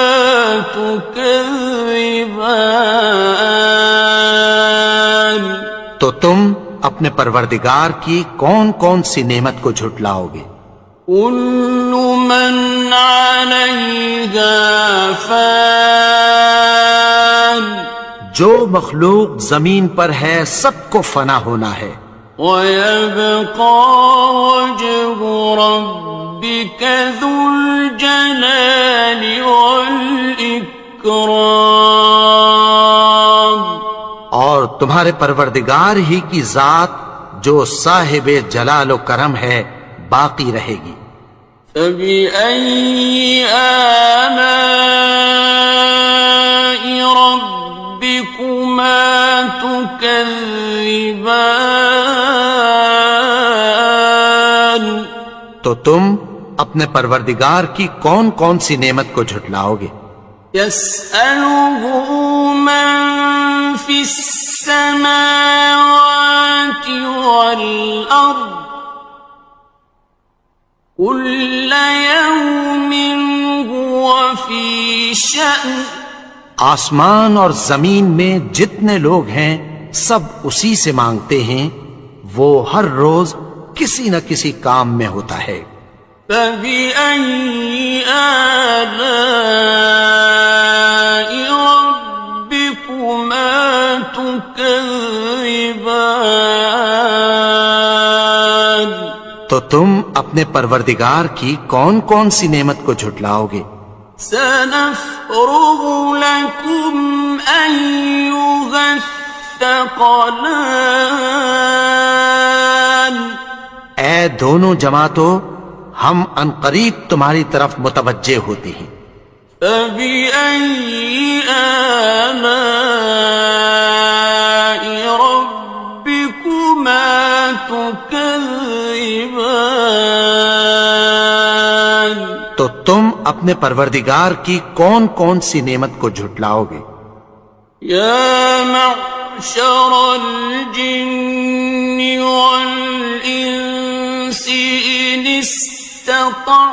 تُكَذِّبَانِ تو تم اپنے پروردگار کی کون کون سی نعمت کو جھٹلاؤ گے؟ كُلُّ مَنْ عَلَيْهَا فَانٍ جو مخلوق زمین پر ہے سب کو فنا ہونا ہے، وَيَبْقَى وَجْهُ رَبِّكَ ذُو الْجَلَالِ وَالْإِكْرَامِ اور تمہارے پروردگار ہی کی ذات جو صاحب جلال و کرم ہے باقی رہے گی۔ فَبِأَيِّ آلَاءِ رَبِّكُمَا تُكَذِّبَانِ تو تم اپنے پروردگار کی کون کون سی نعمت کو جھٹلاؤ گے؟ يَسْأَلُهُ مَن فِي السَّمَاوَاتِ وَالْأَرْضِ كُلَّ يَوْمٍ هُوَ فِي شَأْنٍ آسمان اور زمین میں جتنے لوگ ہیں سب اسی سے مانگتے ہیں، وہ ہر روز کسی نہ کسی کام میں ہوتا ہے۔ فَبِأَيِّ آلَاءِ رَبِّكُمَا تُكَذِّبَانِ تو تم اپنے پروردگار کی کون کون سی نعمت کو جھٹلاؤ گے؟ سَنَفْرُغُ لَكُمْ أَيُّهَ الثَّقَلَانِ اے دونوں جماعتوں، ہم عنقریب تمہاری طرف متوجہ ہوتے ہیں۔ فَبِأَيِّ آلَاءِ رَبِّكُمَا تُكَذِّبَانِ تو تم اپنے پروردگار کی کون کون سی نعمت کو جھٹلاؤ گے؟ يَا مَعْشَرَ الْجِنِّ وَالْإِنسِ إِنِ اسْتَطَعْتُمْ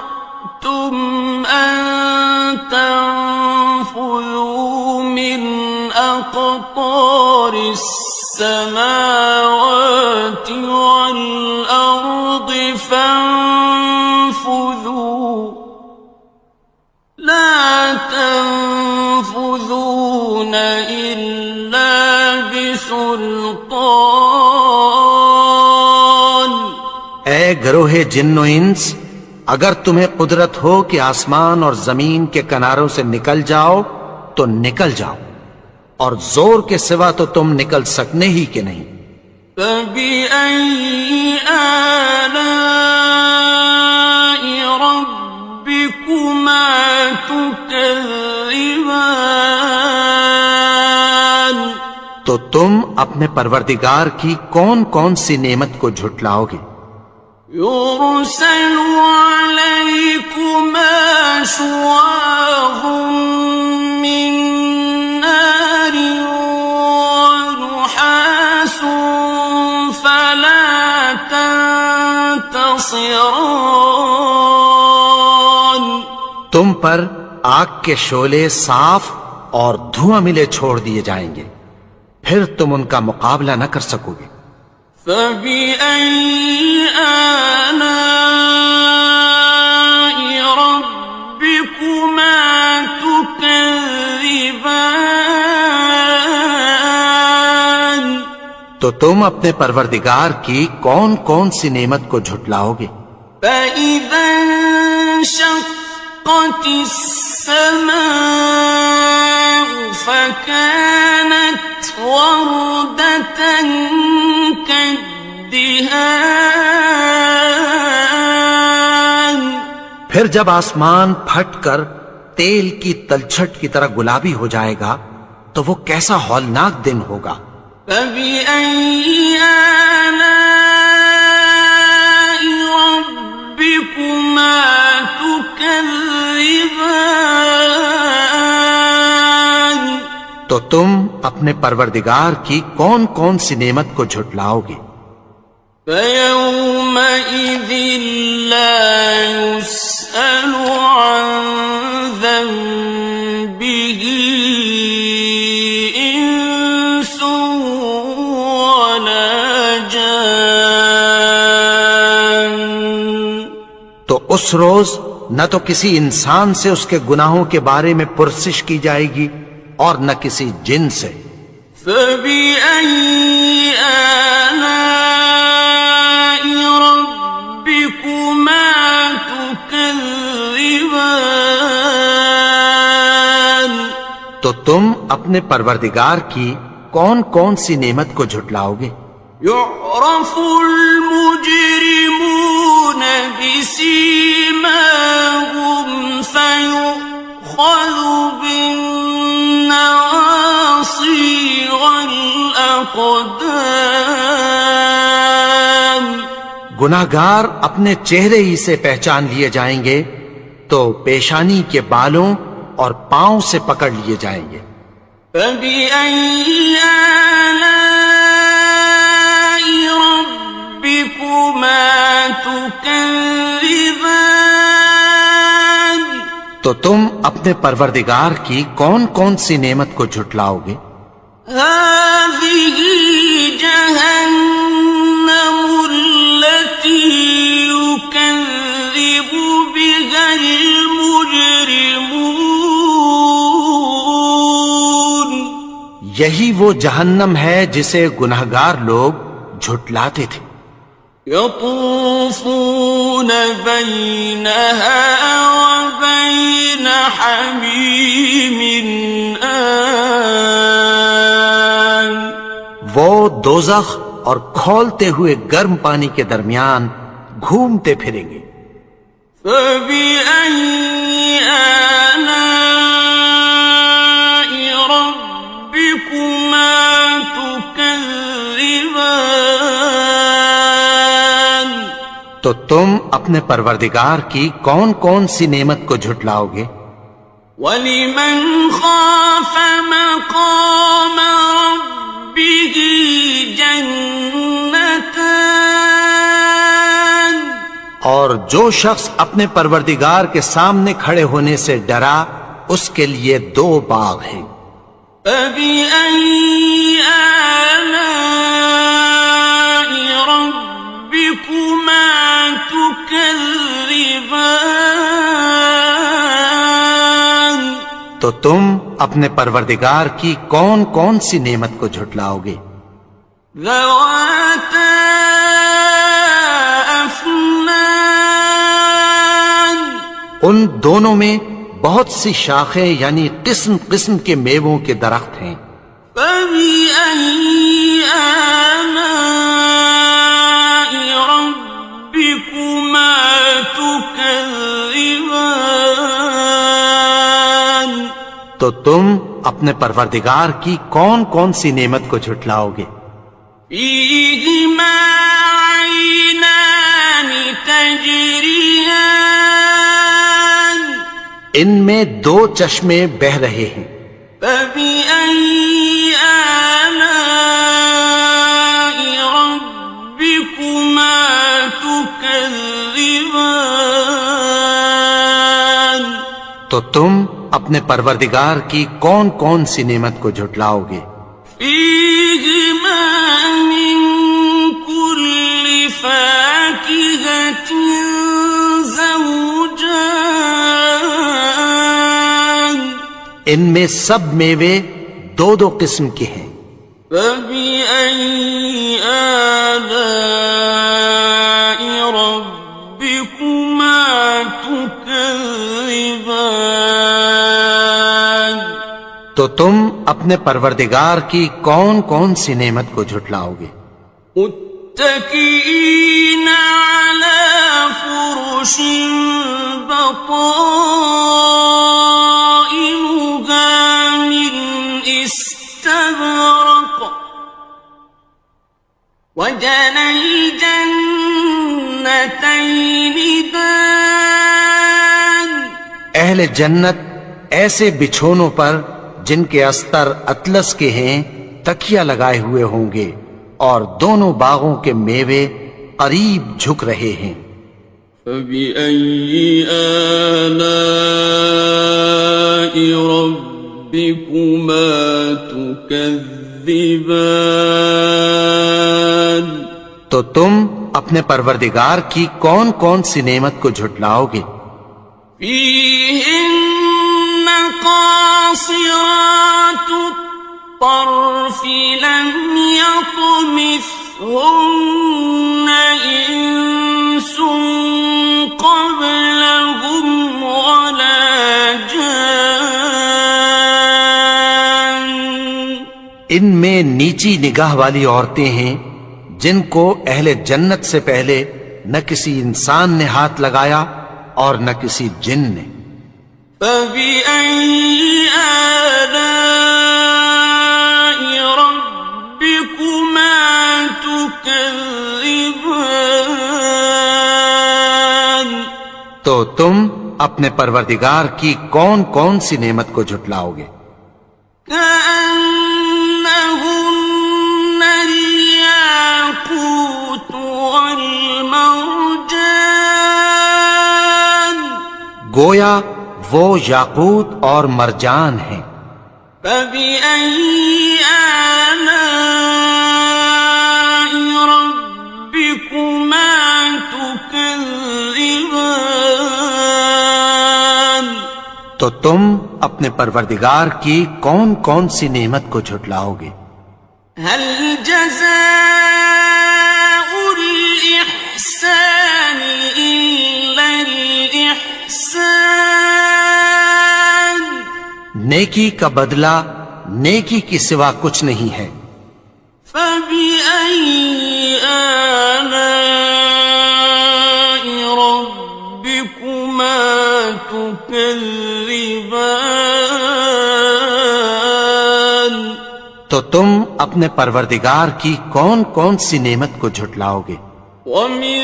أَن تَنفُذُوا مِنْ أَقْطَارِ السَّمَاوَاتِ وَالْأَرْضِ فَانفُذُوا لَا تَنفُذُونَ إِلَّا بِسُلْطَانٍ اے گروہ جن و انس، اگر تمہیں قدرت ہو کہ آسمان اور زمین کے کناروں سے نکل جاؤ تو نکل جاؤ، اور زور کے سوا تو تم نکل سکنے ہی کہ نہیں۔ فبأي آلاء ربكما تكذبان تو تم اپنے پروردگار کی کون کون سی نعمت کو جھٹلاؤ گے؟ يرسل عليكما شواظ من نار ونحاس فلا تنتصران تم پر آگ کے شعلے صاف اور دھواں ملے چھوڑ دیے جائیں گے، پھر تم ان کا مقابلہ نہ کر سکو گے۔ فبأي آلاء ربكما تكذبان تو تم اپنے پروردگار کی کون کون سی نعمت کو جھٹلاؤ گے؟ فإذا انشقت السماء فكانت وردة كالدهان پھر جب آسمان پھٹ کر تیل کی تلچھٹ کی طرح گلابی ہو جائے گا تو وہ کیسا ہولناک دن ہوگا۔ فبأي آلاء ربكما تكذبان تو تم اپنے پروردگار کی کون کون سی نعمت کو جھٹلاؤ گے؟ فيومئذ لا يسأل عن ذنبه إنس ولا جان تو اس روز نہ تو کسی انسان سے اس کے گناہوں کے بارے میں پرسش کی جائے گی اور نہ کسی جن سے۔ فبأي آلاء ربكما تكذبان تو تم اپنے پروردگار کی کون کون سی نعمت کو جھٹلاؤ گے؟ يعرف المجرمون بسيماهم فيؤخذ بالنواصي والأقدام گناہگار اپنے چہرے ہی سے پہچان لیے جائیں گے تو پیشانی کے بالوں اور پاؤں سے پکڑ لیے جائیں گے۔ فبأي آلاء ربكما تكذبان تو تم اپنے پروردگار کی کون کون سی نعمت کو جھٹلاؤ گے؟ هذه جهنم التي يكذب بها المجرمون یہی وہ جہنم ہے جسے گناہگار لوگ جھٹلاتے تھے۔ يطوفون بينها وبين حميم آن وہ دوزخ اور کھولتے ہوئے گرم پانی کے درمیان گھومتے پھریں گے۔ فبأي آلاء ربكما تكذبان تو تم اپنے پروردگار کی کون کون سی نعمت کو جھٹلاؤ گے؟ وَلِمَنْ خَافَ مَقَامَ رَبِّهِ جَنَّتَانِ اور جو شخص اپنے پروردگار کے سامنے کھڑے ہونے سے ڈرا اس کے لیے 2 باغ ہیں۔ فَبِأَيِّ آلَاءِ رَبِّكُمَا تُكَذِّبَانِ تو تم اپنے پروردگار کی کون کون سی نعمت کو جھٹلاؤ گے؟ ذَوَاتَا أَفْنَانٍ ان دونوں میں بہت سی شاخیں یعنی قسم قسم کے میووں کے درخت ہیں۔ فبأي آلاء ربكما تكذبان تو تم اپنے پروردگار کی کون کون سی نعمت کو جھٹلاؤ گے؟ فيهما عينان تجريان ان میں دو چشمے بہ رہے ہیں، فبأي آلاء ربكما تكذبان تو تم اپنے پروردگار کی کون کون سی نعمت کو جھٹلاؤ گے؟ فيهما من كل فاكهة زوجان ان میں سب میوے دو دو قسم کے ہیں، فبأي آلاء ربكما تكذبان تو تم اپنے پروردگار کی کون کون سی نعمت کو جھٹلاؤ گے؟ متكئين على فرش بطائنها من استبرق وجنى الجنتين دان اہل جنت ایسے بچھونوں پر جن کے استر اطلس کے ہیں تکیہ لگائے ہوئے ہوں گے، اور دونوں باغوں کے میوے قریب جھک رہے ہیں۔ فبأي آلاء ربكما تكذبان تو تم اپنے پروردگار کی کون کون سی نعمت کو جھٹلاؤ گے؟ فيهن قاصرات الطرف لم يطمثهن إنس قبلهم ولا جان ان میں نیچی نگاہ والی عورتیں ہیں جن کو اہل جنت سے پہلے نہ کسی انسان نے ہاتھ لگایا اور نہ کسی جن نے۔ فبأي آلاء ربكما تكذبان تو تم اپنے پروردگار کی کون کون سی نعمت کو جھٹلاؤ گے؟ كأنهن الياقوت والمرجان گویا وہ یاقوت اور مرجان ہیں۔ فبأي آلاء ربكما تكذبان تو تم اپنے پروردگار کی کون کون سی نعمت کو جھٹلاؤ گے؟ هل جزاء الإحسان إلا الإحسان نیکی کا بدلہ نیکی کی سوا کچھ نہیں ہے۔ فبأي آلاء ربكما تكذبان تو تم اپنے پروردگار کی کون کون سی نعمت کو جھٹلاؤ گے؟ ومن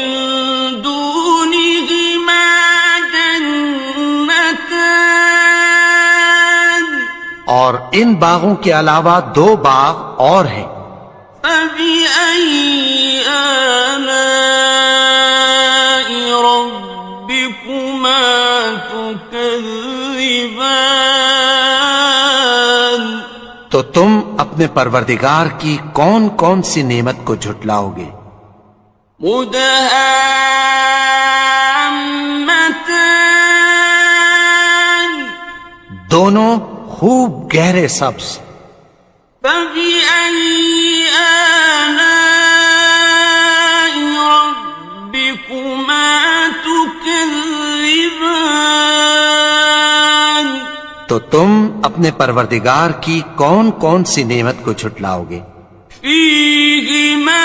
دونهما جنتان اور ان باغوں کے علاوہ دو باغ اور ہیں۔ فبأي آلاء ربكما تكذبان تو تم اپنے پروردگار کی کون کون سی نعمت کو جھٹلاؤ گے؟ مدهامتان دونوں خوب گہرے سبز۔ فبأي آلاء ربكما تكذبان تو تم اپنے پروردگار کی کون کون سی نعمت کو جھٹلاؤ گے؟ فيهما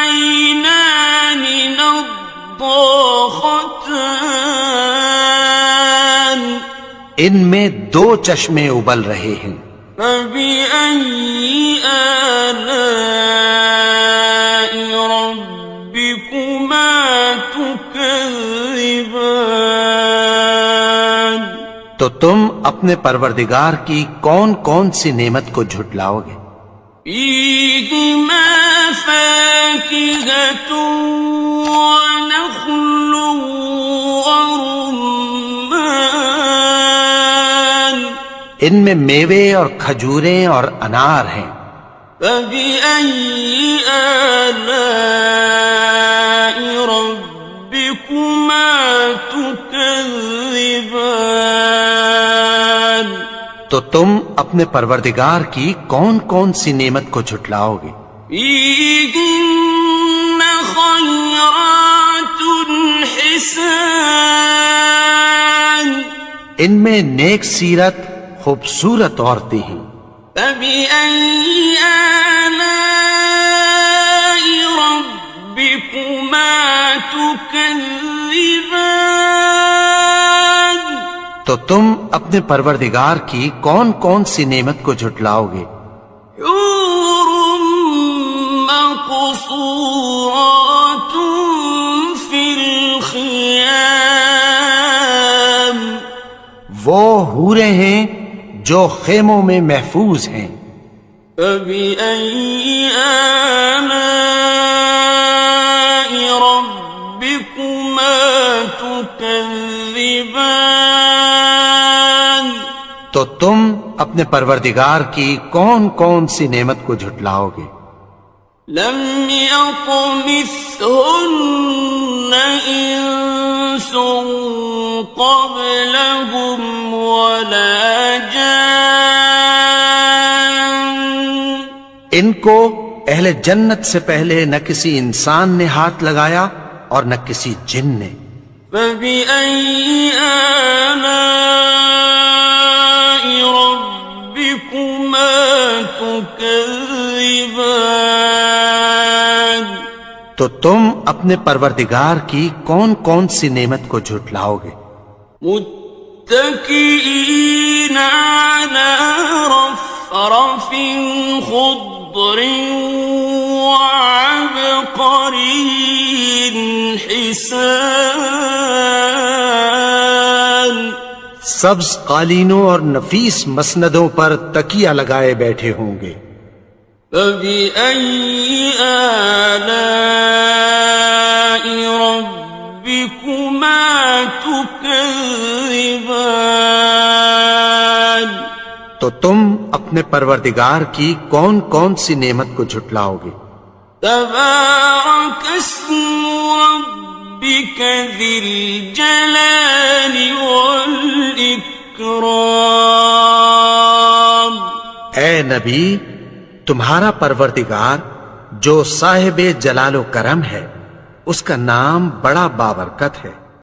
عينان نضاختان ان میں دو چشمے ابل رہے ہیں، فبأي آلاء ربكما تكذبان تو تم اپنے پروردگار کی کون کون سی نعمت کو جھٹلاؤ گے؟ فيهما فاكهة ونخل ورمان ان میں میوے اور کھجوریں اور انار ہیں، فبأي آلاء ربكما تكذبان تو تم اپنے پروردگار کی کون کون سی نعمت کو جھٹلاؤ گے؟ فيهن خيرات حسان ان میں نیک سیرت خوبصورت عورتیں ہیں، فبأي آلاء ربكما تكذبان تو تم اپنے پروردگار کی کون کون سی نعمت کو جھٹلاؤ گے؟ حور مقصورات في الخيام وہ حوریں ہیں جو خیموں میں محفوظ ہیں، فبأي آلاء ربكما تكذبان تو تم اپنے پروردگار کی کون کون سی نعمت کو جھٹلاؤ گے؟ لم يطمثهن إنس قبلهم ولا جان ان کو اہل جنت سے پہلے نہ کسی انسان نے ہاتھ لگایا اور نہ کسی جن نے، فبأي آلاء ربكما تكذبان تو تم اپنے پروردگار کی کون کون سی نعمت کو جھٹلاؤ گے؟ متكئين على رفرف خضر وعبقري حسان سبز قالینوں اور نفیس مسندوں پر تکیہ لگائے بیٹھے ہوں گے، فبأي آلاء ربكما تكذبان تو تم اپنے پروردگار کی کون کون سی نعمت کو جھٹلاؤ گے؟ تبارك اسم ربك ذي الجلال والإكرام اے نبی، تمہارا پروردگار جو صاحب جلال و کرم ہے، اس کا نام بڑا بابرکت ہے۔